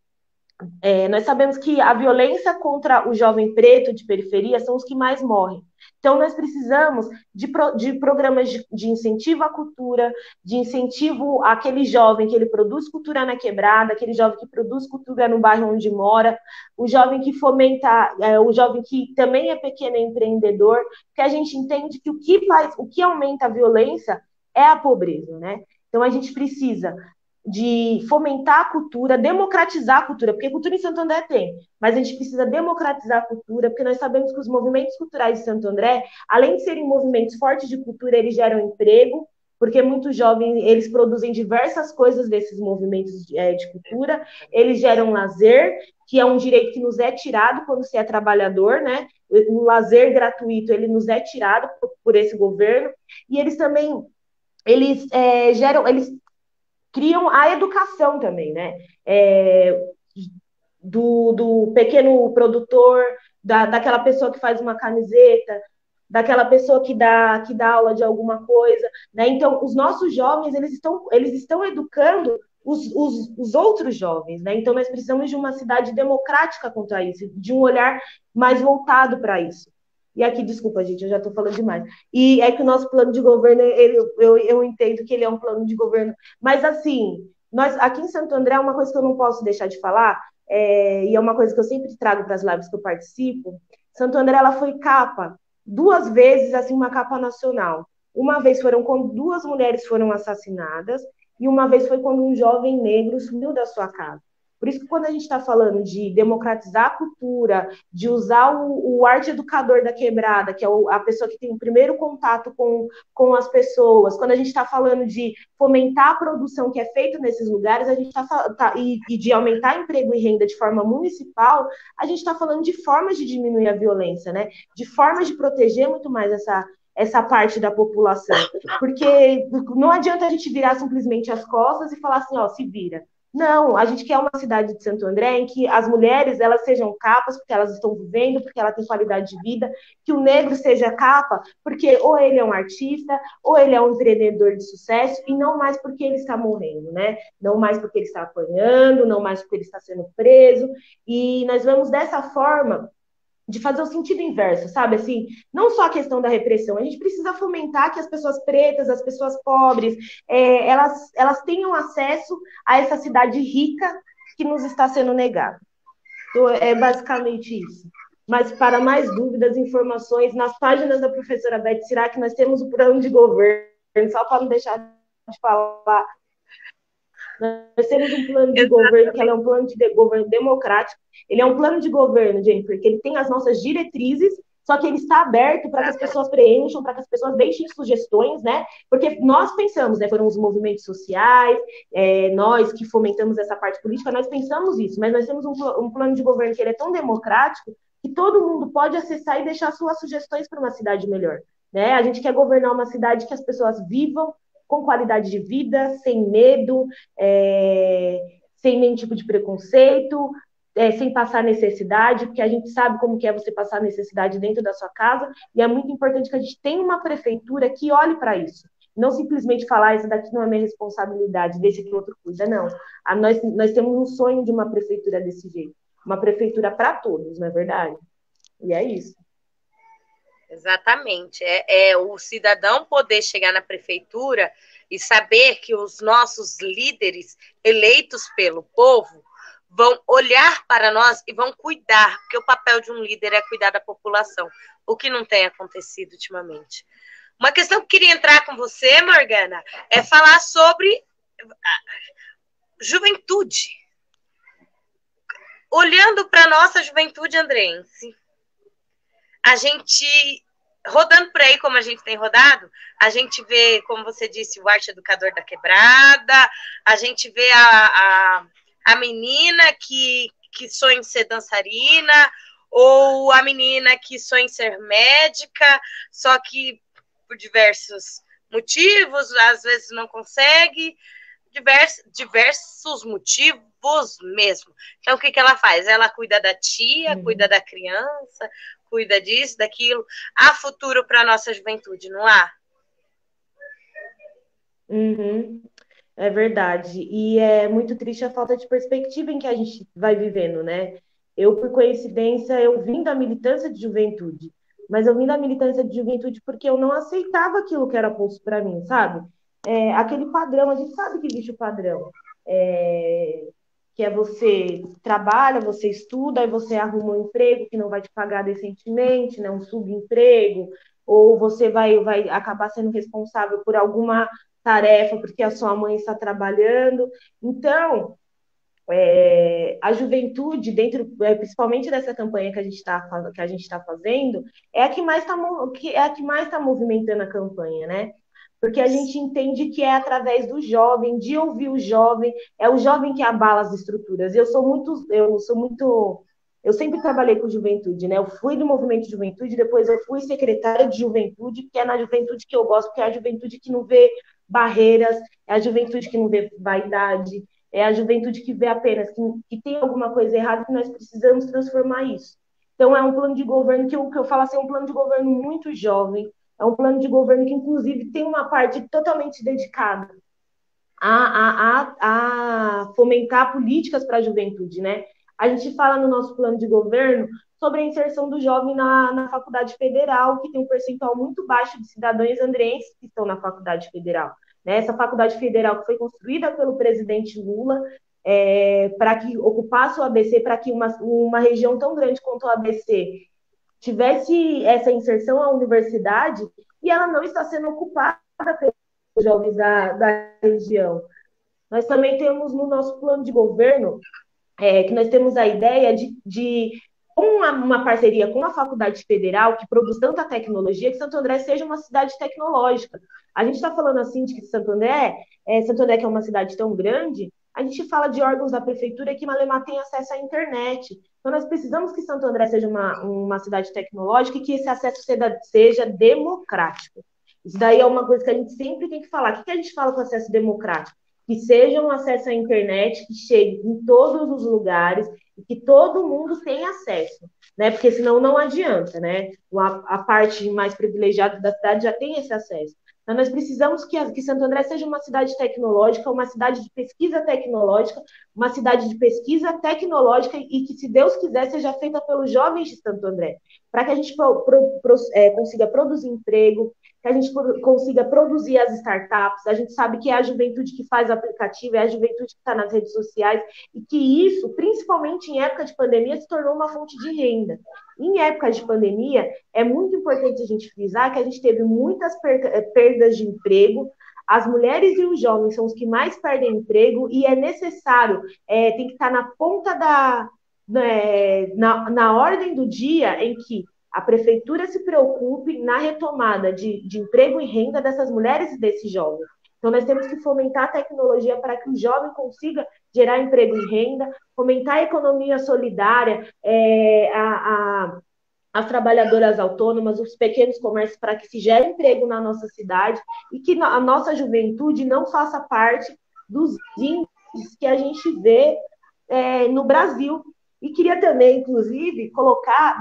nós sabemos que a violência contra o jovem preto de periferia são os que mais morrem. Então, nós precisamos de programas de incentivo à cultura, de incentivo àquele jovem que ele produz cultura na quebrada, aquele jovem que produz cultura no bairro onde mora, o jovem que fomenta, o jovem que também é pequeno empreendedor, porque a gente entende que o que aumenta a violência é a pobreza, né? Então, a gente precisa de fomentar a cultura, democratizar a cultura, porque cultura em Santo André tem, mas a gente precisa democratizar a cultura, porque nós sabemos que os movimentos culturais de Santo André, além de serem movimentos fortes de cultura, eles geram emprego, porque muitos jovens, eles produzem diversas coisas desses movimentos de cultura, eles geram lazer, que é um direito que nos é tirado quando se é trabalhador, né? O lazer gratuito, ele nos é tirado por esse governo, e eles também, eles criam a educação também, né? Do pequeno produtor, daquela pessoa que faz uma camiseta, daquela pessoa que dá aula de alguma coisa, né? Então, os nossos jovens, eles estão educando os outros jovens, né? Então, nós precisamos de uma cidade democrática quanto a isso, de um olhar mais voltado para isso. E aqui, desculpa, gente, eu já estou falando demais. E é que o nosso plano de governo, eu entendo que ele é um plano de governo, mas assim, nós aqui em Santo André, uma coisa que eu não posso deixar de falar, e é uma coisa que eu sempre trago para as lives que eu participo, Santo André, ela foi capa 2 vezes, assim, uma capa nacional. Uma vez foram quando 2 mulheres foram assassinadas, e uma vez foi quando um jovem negro sumiu da sua casa. Por isso que quando a gente está falando de democratizar a cultura, de usar o arte educador da quebrada, que é a pessoa que tem o primeiro contato com as pessoas, quando a gente está falando de fomentar a produção que é feita nesses lugares, a gente e de aumentar emprego e renda de forma municipal, a gente está falando de formas de diminuir a violência, né? De formas de proteger muito mais essa parte da população. Porque não adianta a gente virar simplesmente as costas e falar assim, ó, se vira. Não, a gente quer uma cidade de Santo André em que as mulheres elas sejam capas porque elas estão vivendo, porque ela tem qualidade de vida, que o negro seja capa porque ou ele é um artista, ou ele é um empreendedor de sucesso, e não mais porque ele está morrendo, né? Não mais porque ele está apanhando, não mais porque ele está sendo preso. E nós vamos dessa forma de fazer o sentido inverso, sabe? Assim, não só a questão da repressão, a gente precisa fomentar que as pessoas pretas, as pessoas pobres, elas tenham acesso a essa cidade rica que nos está sendo negada. Então, é basicamente isso. Mas para mais dúvidas, informações, nas páginas da professora Beth Sirac, nós temos o plano de governo, só para não deixar de falar. Nós temos um plano de governo, que é um plano de governo democrático. Ele é um plano de governo, Jennifer, que ele tem as nossas diretrizes, só que ele está aberto para que as pessoas preencham, para que as pessoas deixem sugestões, né? Porque nós pensamos, né? Foram os movimentos sociais, nós que fomentamos essa parte política, nós pensamos isso, mas nós temos um plano de governo que ele é tão democrático que todo mundo pode acessar e deixar suas sugestões para uma cidade melhor, né? A gente quer governar uma cidade que as pessoas vivam com qualidade de vida, sem medo, sem nenhum tipo de preconceito, sem passar necessidade, porque a gente sabe como que é você passar necessidade dentro da sua casa, e é muito importante que a gente tenha uma prefeitura que olhe para isso. Não simplesmente falar, isso daqui não é minha responsabilidade, deixa que o outro cuida, não. Nós temos um sonho de uma prefeitura desse jeito, uma prefeitura para todos, não é verdade? E é isso. Exatamente. É o cidadão poder chegar na prefeitura e saber que os nossos líderes eleitos pelo povo vão olhar para nós e vão cuidar, porque o papel de um líder é cuidar da população, o que não tem acontecido ultimamente. Uma questão que eu queria entrar com você, Morgana, é falar sobre juventude. Olhando para a nossa juventude andrense, a gente, rodando por aí como a gente tem rodado, a gente vê, como você disse, o arte educador da quebrada, a gente vê a menina que sonha em ser dançarina, ou a menina que sonha em ser médica, só que por diversos motivos, às vezes não consegue, diversos motivos mesmo. Então, o que ela faz? Ela cuida da tia, cuida da criança, cuida disso, daquilo. Há futuro para a nossa juventude, não há? É verdade. E é muito triste a falta de perspectiva em que a gente vai vivendo, né? Eu, por coincidência, eu vim da militância de juventude. mas eu vim da militância de juventude porque eu não aceitava aquilo que era posto para mim, sabe? Aquele padrão, a gente sabe que existe o padrão. É, que é você trabalha, você estuda, aí você arruma um emprego que não vai te pagar decentemente, né, um subemprego, ou você vai acabar sendo responsável por alguma tarefa porque a sua mãe está trabalhando. Então, a juventude, dentro, principalmente dessa campanha que a gente está fazendo, é a que mais está movimentando a campanha, né? Porque a gente entende que é através do jovem, de ouvir o jovem, é o jovem que abala as estruturas. Eu sempre trabalhei com juventude, né? Eu fui do movimento de juventude, depois eu fui secretária de juventude, que é na juventude que eu gosto, que é a juventude que não vê barreiras, é a juventude que não vê vaidade, é a juventude que vê apenas que tem alguma coisa errada, que nós precisamos transformar isso. Então, é um plano de governo que eu falo assim, é um plano de governo muito jovem, é um plano de governo que, inclusive, tem uma parte totalmente dedicada a fomentar políticas para a juventude, né? A gente fala no nosso plano de governo sobre a inserção do jovem na faculdade federal, que tem um percentual muito baixo de cidadãos andreenses que estão na faculdade federal. Né? Essa faculdade federal que foi construída pelo presidente Lula para que ocupasse o ABC, para que uma região tão grande quanto o ABC tivesse essa inserção à universidade, e ela não está sendo ocupada pelos jovens da região. Nós também temos no nosso plano de governo que nós temos a ideia de uma parceria com a Faculdade Federal, que produz tanta tecnologia, que Santo André seja uma cidade tecnológica. A gente está falando assim de que Santo André que é uma cidade tão grande, a gente fala de órgãos da prefeitura que Malemar tem acesso à internet. Então, nós precisamos que Santo André seja uma cidade tecnológica e que esse acesso seja democrático. Isso daí é uma coisa que a gente sempre tem que falar. O que a gente fala com acesso democrático? Que seja um acesso à internet que chegue em todos os lugares e que todo mundo tenha acesso, né? Porque senão não adianta, né? A parte mais privilegiada da cidade já tem esse acesso. Então, nós precisamos que Santo André seja uma cidade tecnológica, uma cidade de pesquisa tecnológica, uma cidade de pesquisa tecnológica e que, se Deus quiser, seja feita pelos jovens de Santo André, para que a gente consiga produzir emprego, que a gente consiga produzir as startups. A gente sabe que é a juventude que faz o aplicativo, é a juventude que está nas redes sociais, e que isso, principalmente em época de pandemia, se tornou uma fonte de renda. Em época de pandemia, é muito importante a gente frisar que a gente teve muitas perdas de emprego. As mulheres e os jovens são os que mais perdem emprego, e é necessário, tem que estar na ponta na ordem do dia em que a prefeitura se preocupe na retomada de emprego e renda dessas mulheres e desses jovens. Então, nós temos que fomentar a tecnologia para que o jovem consiga gerar emprego e renda, fomentar a economia solidária, as trabalhadoras autônomas, os pequenos comércios, para que se gere emprego na nossa cidade e que a nossa juventude não faça parte dos índices que a gente vê no Brasil. E queria também, inclusive, colocar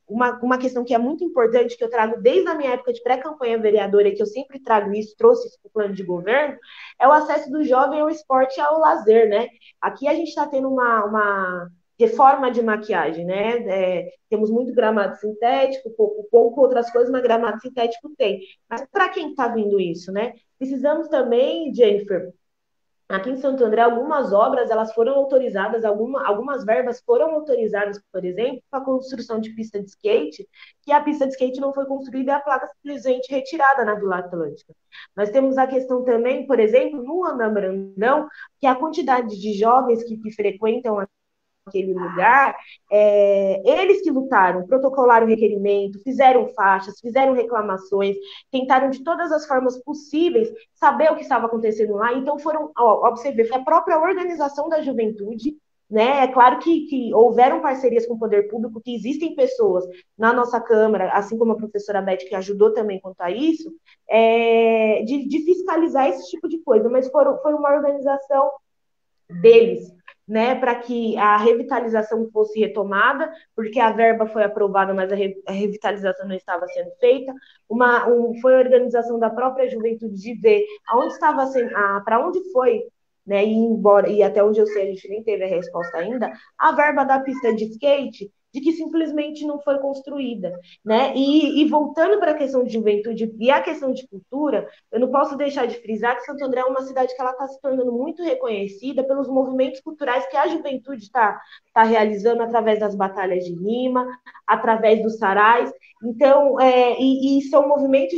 uma questão que é muito importante, que eu trago desde a minha época de pré-campanha vereadora, que eu sempre trago isso, trouxe isso para o plano de governo, é o acesso do jovem ao esporte e ao lazer, né? Aqui a gente está tendo uma reforma de maquiagem, né? Temos muito gramado sintético, pouco outras coisas, mas gramado sintético tem. Mas para quem está vindo isso, né? Precisamos também, Jennifer, aqui em Santo André, algumas obras elas foram autorizadas, algumas verbas foram autorizadas, por exemplo, para a construção de pista de skate, que a pista de skate não foi construída e a placa simplesmente retirada na Vila Atlântica. Nós temos a questão também, por exemplo, no Anambrandão, que a quantidade de jovens que frequentam aquele lugar, eles que lutaram, protocolaram requerimento, fizeram faixas, fizeram reclamações, tentaram de todas as formas possíveis saber o que estava acontecendo lá. Então foram, observe, foi a própria organização da juventude, né? É claro que houveram parcerias com o poder público, que existem pessoas na nossa Câmara, assim como a professora Beth, que ajudou também quanto a isso, de fiscalizar esse tipo de coisa, mas foi uma organização deles, né, para que a revitalização fosse retomada, porque a verba foi aprovada, mas a revitalização não estava sendo feita. Foi a organização da própria juventude de ver aonde estava sendo, para onde foi, né, e até onde eu sei, a gente nem teve a resposta ainda, a verba da pista de skate, de que simplesmente não foi construída, né? E voltando para a questão de juventude e a questão de cultura, eu não posso deixar de frisar que Santo André é uma cidade que ela está se tornando muito reconhecida pelos movimentos culturais que a juventude está realizando através das batalhas de rima, através dos sarais. Então, são movimentos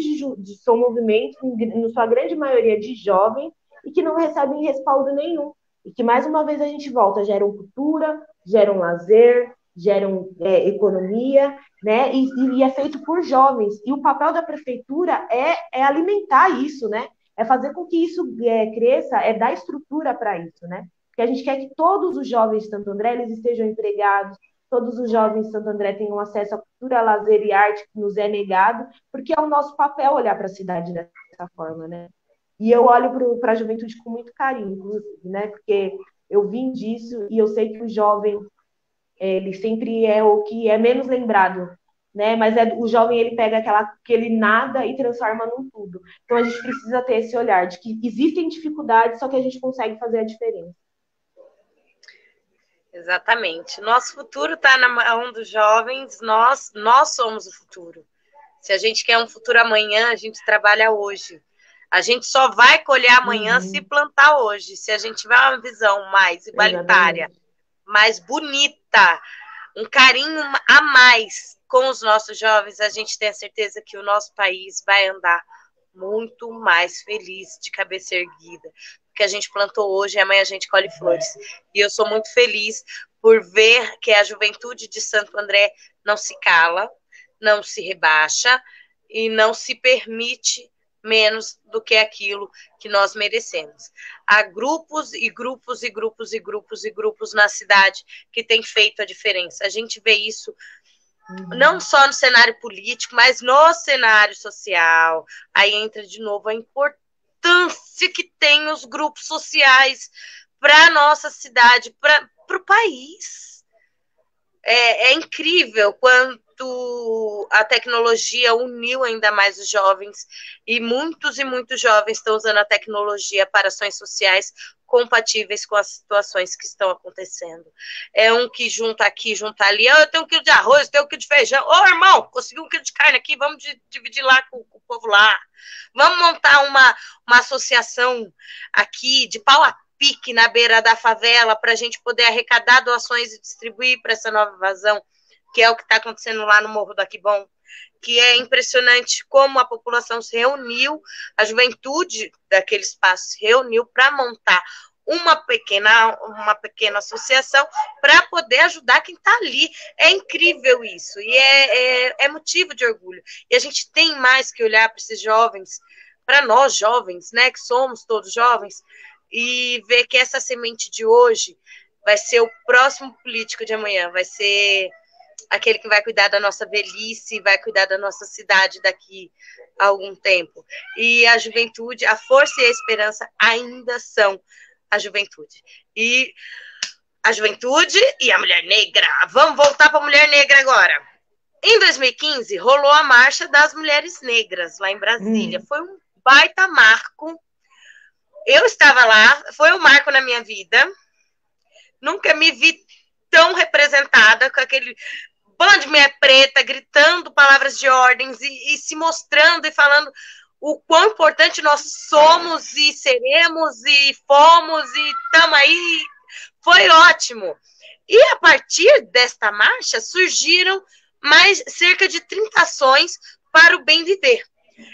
são movimentos, na sua grande maioria, de jovens e que não recebem respaldo nenhum. E que, mais uma vez, a gente volta, geram cultura, geram lazer, geram economia, né? E é feito por jovens. E o papel da prefeitura é alimentar isso, né? É fazer com que isso cresça, é dar estrutura para isso, né? Porque a gente quer que todos os jovens de Santo André eles estejam empregados, todos os jovens de Santo André tenham acesso à cultura, lazer e arte que nos é negado, porque é o nosso papel olhar para a cidade dessa forma, né? E eu olho para a juventude com muito carinho, inclusive, né? Porque eu vim disso e eu sei que o jovem ele sempre é o que é menos lembrado, né? Mas o jovem ele pega aquele nada e transforma num tudo. Então a gente precisa ter esse olhar de que existem dificuldades, só que a gente consegue fazer a diferença. Exatamente. Nosso futuro está na mão dos jovens, nós somos o futuro. Se a gente quer um futuro amanhã, a gente trabalha hoje. A gente só vai colher amanhã se plantar hoje. Se a gente tiver uma visão mais igualitária, exatamente, mais bonita, um carinho a mais com os nossos jovens, a gente tem a certeza que o nosso país vai andar muito mais feliz, de cabeça erguida. Que a gente plantou hoje e amanhã a gente colhe flores. E eu sou muito feliz por ver que a juventude de Santo André não se cala, não se rebaixa e não se permite menos do que aquilo que nós merecemos. Há grupos e grupos e grupos e grupos e grupos na cidade que têm feito a diferença. A gente vê isso não só no cenário político, mas no cenário social. Aí entra de novo a importância que tem os grupos sociais para a nossa cidade, para o país. É incrível quanto a tecnologia uniu ainda mais os jovens, e muitos jovens estão usando a tecnologia para ações sociais compatíveis com as situações que estão acontecendo. É um que junta aqui, junta ali. Eu tenho 1 quilo de arroz, eu tenho 1 quilo de feijão. Ô, irmão, consegui 1 quilo de carne aqui, vamos dividir lá com o povo lá. Vamos montar uma associação aqui de pau a pique na beira da favela para a gente poder arrecadar doações e distribuir para essa nova invasão, que é o que está acontecendo lá no Morro do Aquibom, que é impressionante como a população se reuniu, a juventude daquele espaço se reuniu para montar uma pequena associação para poder ajudar quem está ali. É incrível isso, e é motivo de orgulho. E a gente tem mais que olhar para esses jovens, para nós jovens, né, que somos todos jovens, e ver que essa semente de hoje vai ser o próximo político de amanhã, vai ser aquele que vai cuidar da nossa velhice, vai cuidar da nossa cidade daqui a algum tempo. E a juventude, a força e a esperança ainda são a juventude. E a juventude e a mulher negra. Vamos voltar para a mulher negra agora. Em 2015, rolou a Marcha das Mulheres Negras, lá em Brasília. Foi um baita marco. Eu estava lá, foi um marco na minha vida. Nunca me vi tão representada com aquele bando de mulher preta, gritando palavras de ordens e se mostrando e falando o quão importante nós somos e seremos e fomos e estamos aí. Foi ótimo. E a partir desta marcha surgiram mais cerca de 30 ações para o bem viver.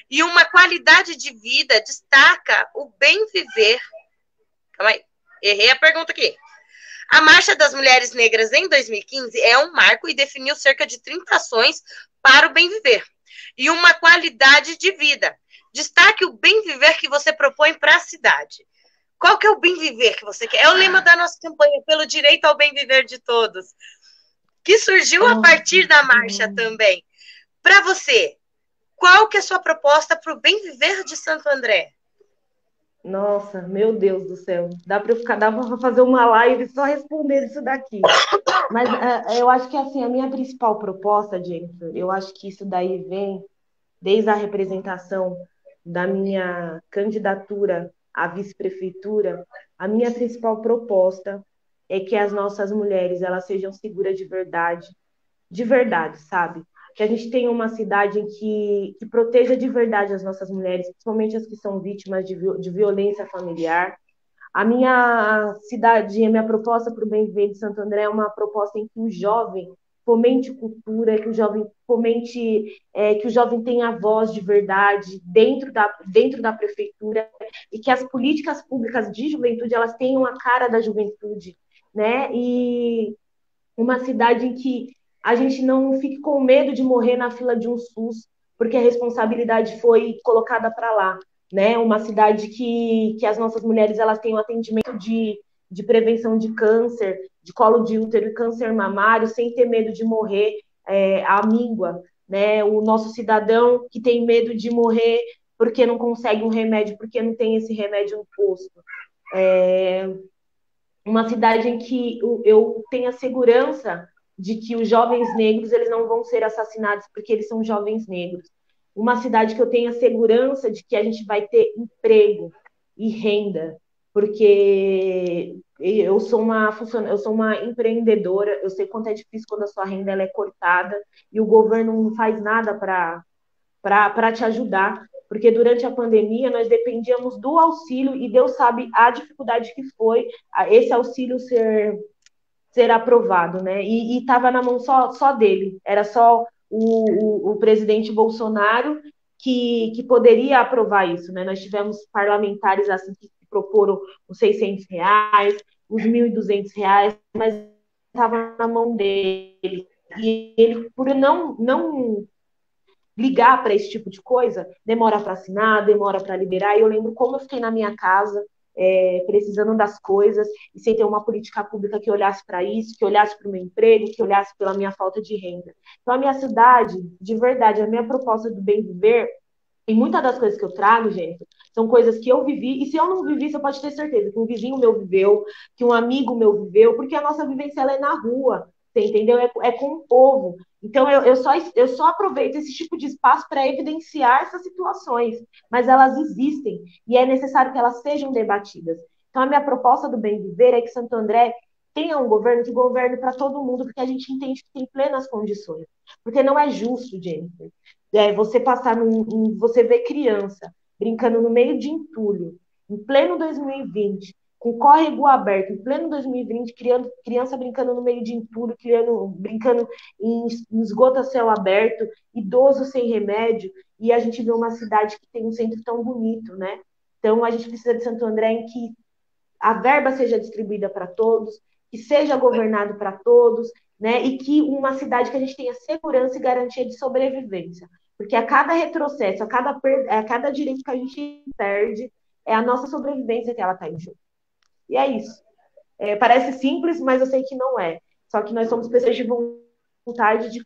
E uma qualidade de vida destaca o bem viver. Calma aí, errei a pergunta aqui. A Marcha das Mulheres Negras em 2015 é um marco e definiu cerca de 30 ações para o bem viver. E uma qualidade de vida. Destaque o bem viver que você propõe para a cidade. Qual que é o bem viver que você quer? É o lema da nossa campanha, pelo direito ao bem viver de todos, que surgiu a partir da marcha também. Para você, qual que é a sua proposta para o bem viver de Santo André? Nossa, meu Deus do céu. Dá para fazer uma live só respondendo isso daqui. Mas eu acho que assim, a minha principal proposta, Jennifer, eu acho que isso daí vem desde a representação da minha candidatura à vice-prefeitura. A minha principal proposta é que as nossas mulheres elas sejam seguras de verdade, de verdade, sabe? Que a gente tenha uma cidade em que proteja de verdade as nossas mulheres, principalmente as que são vítimas de violência familiar. A minha cidade, a minha proposta para o Bem Viver de Santo André é uma proposta em que o jovem fomente cultura, que o jovem fomente, que o jovem tenha voz de verdade dentro da prefeitura e que as políticas públicas de juventude elas tenham a cara da juventude, né? E uma cidade em que a gente não fique com medo de morrer na fila de um SUS, porque a responsabilidade foi colocada para lá, né? Uma cidade que as nossas mulheres elas têm um atendimento de prevenção de câncer, de colo de útero e câncer mamário, sem ter medo de morrer à míngua, né? O nosso cidadão que tem medo de morrer porque não consegue um remédio, porque não tem esse remédio no posto. Uma cidade em que eu tenho a segurança de que os jovens negros eles não vão ser assassinados porque eles são jovens negros. Uma cidade que eu tenho a segurança de que a gente vai ter emprego e renda, porque eu sou uma empreendedora, eu sei quanto é difícil quando a sua renda ela é cortada e o governo não faz nada para te ajudar, porque durante a pandemia nós dependíamos do auxílio e Deus sabe a dificuldade que foi esse auxílio ser aprovado, né? E estava na mão só dele, era só o presidente Bolsonaro que poderia aprovar isso, né? Nós tivemos parlamentares assim que proporam os R$ 600, os R$ 1.200, mas estava na mão dele. E ele, por não ligar para esse tipo de coisa, demora para assinar, demora para liberar. E eu lembro como eu fiquei na minha casa, precisando das coisas, e sem ter uma política pública que olhasse para isso, que olhasse para o meu emprego, que olhasse pela minha falta de renda. Então, a minha cidade, de verdade, a minha proposta do bem viver, e muitas das coisas que eu trago, gente, são coisas que eu vivi, e se eu não vivi, você pode ter certeza que um vizinho meu viveu, que um amigo meu viveu, porque a nossa vivência ela é na rua, você entendeu? É com o povo. Então, eu só aproveito esse tipo de espaço para evidenciar essas situações, mas elas existem e é necessário que elas sejam debatidas. Então, a minha proposta do bem viver é que Santo André tenha um governo que governe para todo mundo, porque a gente entende que tem plenas condições. Porque não é justo, Jennifer, você passar você ver criança brincando no meio de entulho, em pleno 2020, com córrego aberto, em pleno 2020, criança brincando no meio de entulho, brincando em esgoto a céu aberto, idoso sem remédio, e a gente vê uma cidade que tem um centro tão bonito, né? Então, a gente precisa de Santo André em que a verba seja distribuída para todos, que seja governado para todos, né? E que uma cidade que a gente tenha segurança e garantia de sobrevivência. Porque a cada retrocesso, a cada direito que a gente perde, é a nossa sobrevivência que ela está em jogo. E é isso. Parece simples, mas eu sei que não é. Só que nós somos pessoas de vontade, de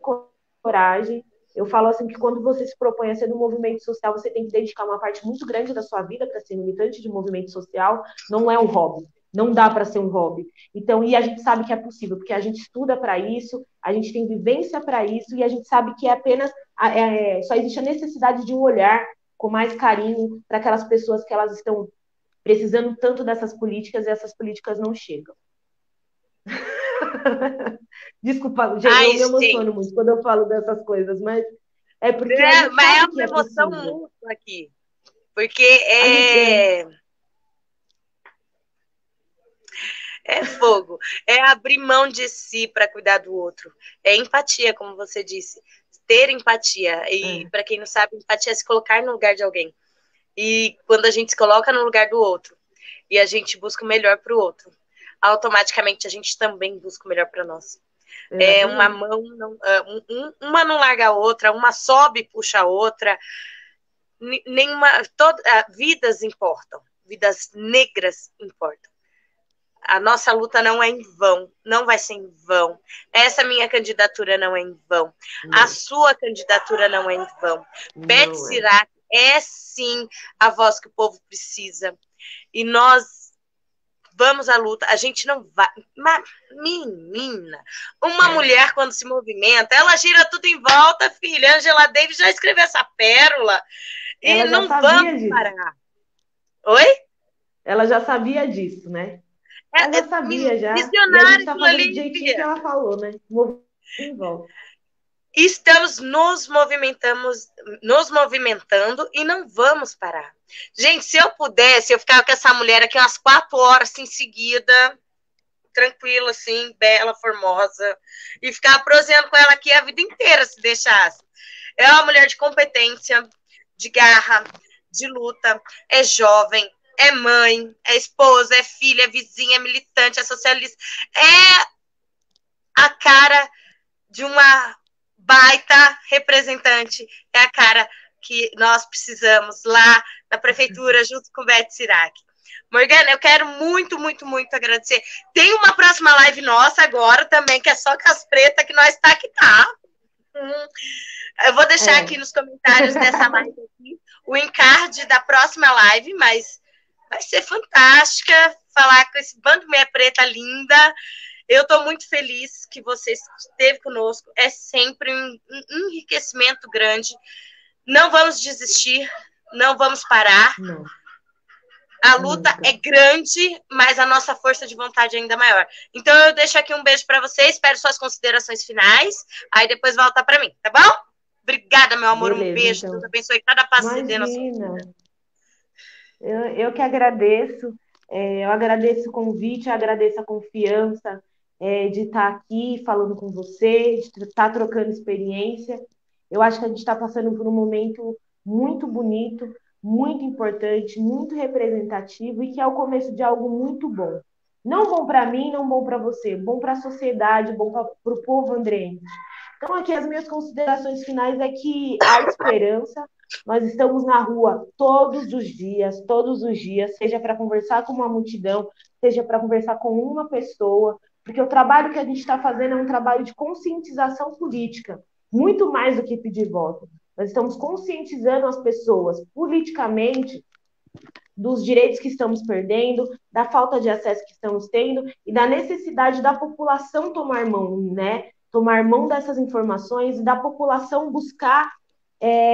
coragem. Eu falo assim que quando você se propõe a ser do movimento social, você tem que dedicar uma parte muito grande da sua vida para ser militante de movimento social. Não é um hobby. Não dá para ser um hobby. Então, e a gente sabe que é possível, porque a gente estuda para isso, a gente tem vivência para isso, e a gente sabe que só existe a necessidade de um olhar com mais carinho para aquelas pessoas que elas estão precisando tanto dessas políticas e essas políticas não chegam. Desculpa, gente, eu me emociono muito quando eu falo dessas coisas, mas é porque a gente mas sabe é uma que emoção possível. mútua aqui, porque é fogo, é abrir mão de si para cuidar do outro, é empatia, como você disse, ter empatia, e para quem não sabe, empatia é se colocar no lugar de alguém, e quando a gente se coloca no lugar do outro, e a gente busca o melhor para o outro, automaticamente a gente também busca o melhor para nós. Uma mão, uma não larga a outra, uma sobe e puxa a outra, vidas importam, vidas negras importam. A nossa luta não é em vão, não vai ser em vão. Essa minha candidatura não é em vão. Não. A sua candidatura não é em vão. Beth Sirac é sim a voz que o povo precisa. E nós vamos à luta. A gente não vai... Menina, uma mulher quando se movimenta, ela gira tudo em volta, filha. Angela Davis já escreveu essa pérola. E não vamos parar. Oi? Ela já sabia disso, né? Ela já sabia, já. Visionário, e a gente tá fazendo do jeitinho que ela falou, né? Movimento em volta. Estamos nos movimentando e não vamos parar. Gente, se eu pudesse, eu ficava com essa mulher aqui umas 4 horas em seguida, tranquila, assim, bela, formosa, e ficava proseando com ela aqui a vida inteira, se deixasse. É uma mulher de competência, de garra, de luta, é jovem, é mãe, é esposa, é filha, é vizinha, é militante, é socialista. É a cara de uma baita representante, é a cara que nós precisamos lá na prefeitura, junto com Beth Sirac. Morgana, eu quero muito, muito, muito agradecer. Tem uma próxima live nossa agora também, que é só com as pretas, que nós tá que tá. Eu vou deixar aqui nos comentários dessa live aqui, o encarte da próxima live, mas vai ser fantástica falar com esse bando de mulher preta linda. Eu estou muito feliz que você esteve conosco. É sempre um enriquecimento grande. Não vamos desistir, não vamos parar. Não. A luta é grande, mas a nossa força de vontade é ainda maior. Então, eu deixo aqui um beijo para você, espero suas considerações finais, aí depois volta para mim, tá bom? Obrigada, meu amor, Beleza, um beijo, então. Deus abençoe cada passo que você dê na sua Imagina. vida. Eu que agradeço. Eu agradeço o convite, eu agradeço a confiança de estar aqui falando com você, de estar trocando experiência. Eu acho que a gente está passando por um momento muito bonito, muito importante, muito representativo e que é o começo de algo muito bom. Não bom para mim, não bom para você, bom para a sociedade, bom para o povo andrense. Então, aqui as minhas considerações finais é que há esperança. Nós estamos na rua todos os dias, seja para conversar com uma multidão, seja para conversar com uma pessoa, porque o trabalho que a gente está fazendo é um trabalho de conscientização política, muito mais do que pedir voto. Nós estamos conscientizando as pessoas politicamente dos direitos que estamos perdendo, da falta de acesso que estamos tendo e da necessidade da população tomar mão, né? Tomar mão dessas informações e da população buscar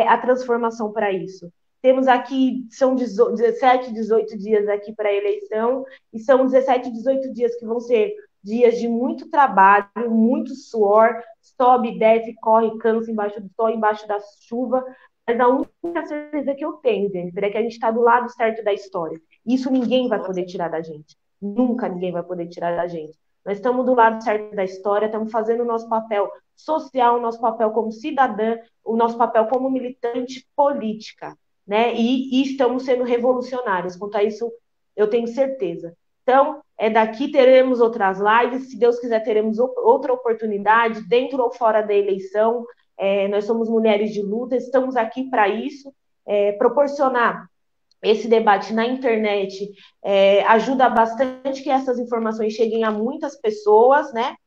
a transformação para isso. Temos aqui, são 17, 18 dias aqui para a eleição, e são 17, 18 dias que vão ser dias de muito trabalho, muito suor, sobe, desce, corre, cansa embaixo do sol, embaixo da chuva, mas a única certeza que eu tenho, Jennifer, é que a gente está do lado certo da história. Isso ninguém vai poder tirar da gente. Nunca ninguém vai poder tirar da gente. Nós estamos do lado certo da história, estamos fazendo o nosso papel social, o nosso papel como cidadã, o nosso papel como militante política, né? E estamos sendo revolucionários. Quanto a isso, eu tenho certeza. Então, daqui teremos outras lives, se Deus quiser, teremos outra oportunidade, dentro ou fora da eleição. Nós somos mulheres de luta, estamos aqui para isso, proporcionar esse debate na internet ajuda bastante que essas informações cheguem a muitas pessoas, né?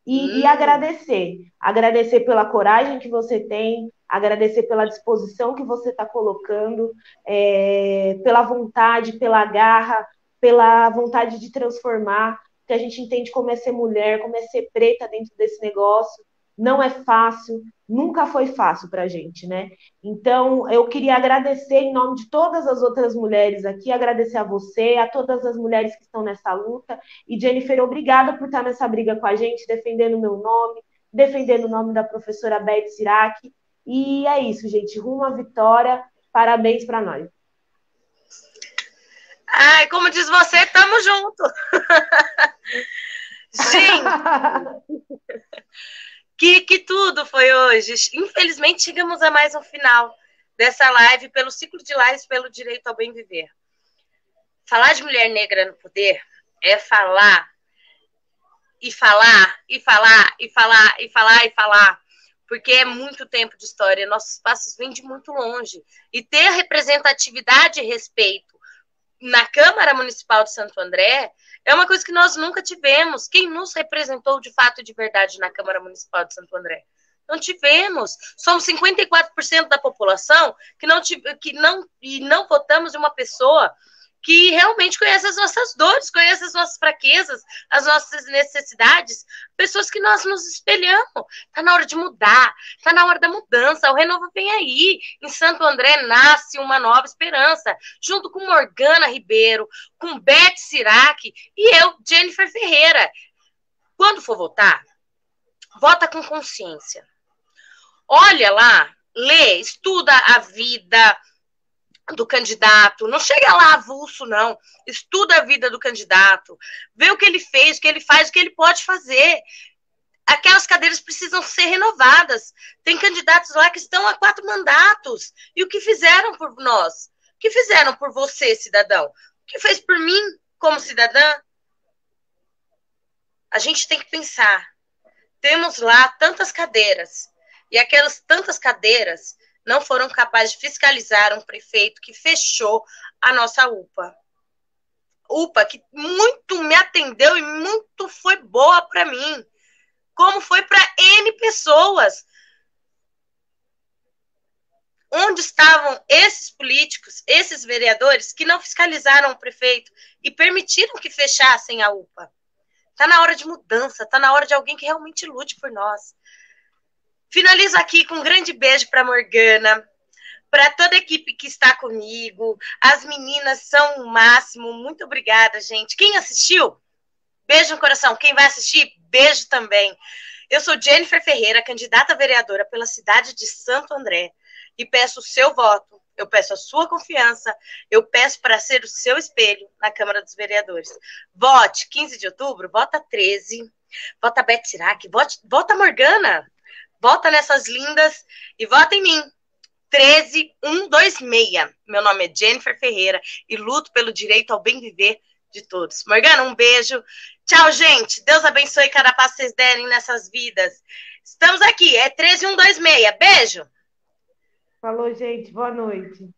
E agradecer pela coragem que você tem, agradecer pela disposição que você está colocando, pela vontade, pela garra, pela vontade de transformar, que a gente entende como é ser mulher, como é ser preta dentro desse negócio. Não é fácil, nunca foi fácil para a gente, né? Então, eu queria agradecer em nome de todas as outras mulheres aqui, agradecer a você, a todas as mulheres que estão nessa luta. E, Jennifer, obrigada por estar nessa briga com a gente, defendendo o meu nome, defendendo o nome da professora Beth Sirac. E é isso, gente. Rumo à vitória. Parabéns para nós. Ai, como diz você, tamo junto. Gente, que tudo foi hoje. Infelizmente, chegamos a mais um final dessa live, pelo ciclo de lives pelo direito ao bem viver. Falar de mulher negra no poder é falar e falar, e falar, e falar, e falar, e falar, porque é muito tempo de história, nossos passos vêm de muito longe, e ter representatividade e respeito na Câmara Municipal de Santo André é uma coisa que nós nunca tivemos. Quem nos representou de fato e de verdade na Câmara Municipal de Santo André? Não tivemos. Somos 54% da população que não votamos em uma pessoa que realmente conhece as nossas dores, conhece as nossas fraquezas, as nossas necessidades, pessoas que nós nos espelhamos. Está na hora de mudar, está na hora da mudança, o Renova vem aí. Em Santo André nasce uma nova esperança, junto com Morgana Ribeiro, com Beth Sirac e eu, Jennifer Ferreira. Quando for votar, vota com consciência. Olha lá, lê, estuda a vida do candidato, não chega lá avulso, não. Estuda a vida do candidato, vê o que ele fez, o que ele faz, o que ele pode fazer. Aquelas cadeiras precisam ser renovadas. Tem candidatos lá que estão há 4 mandatos. E o que fizeram por nós? O que fizeram por você, cidadão? O que fez por mim, como cidadã? A gente tem que pensar. Temos lá tantas cadeiras. E aquelas tantas cadeiras não foram capazes de fiscalizar um prefeito que fechou a nossa UPA. UPA que muito me atendeu e muito foi boa para mim. Como foi para N pessoas. Onde estavam esses políticos, esses vereadores que não fiscalizaram o prefeito e permitiram que fechassem a UPA? Está na hora de mudança, está na hora de alguém que realmente lute por nós. Finalizo aqui com um grande beijo para Morgana, para toda a equipe que está comigo. As meninas são o máximo. Muito obrigada, gente. Quem assistiu? Beijo no coração. Quem vai assistir? Beijo também. Eu sou Jennifer Ferreira, candidata a vereadora pela cidade de Santo André, e peço o seu voto, eu peço a sua confiança, eu peço para ser o seu espelho na Câmara dos Vereadores. Vote 15 de outubro, vota 13, vota Beth Sirac, vota Morgana, vota nessas lindas e vota em mim. 13126. Meu nome é Jennifer Ferreira e luto pelo direito ao bem viver de todos. Morgana, um beijo. Tchau, gente. Deus abençoe cada passo que vocês derem nessas vidas. Estamos aqui, é 13126. Beijo. Falou, gente. Boa noite.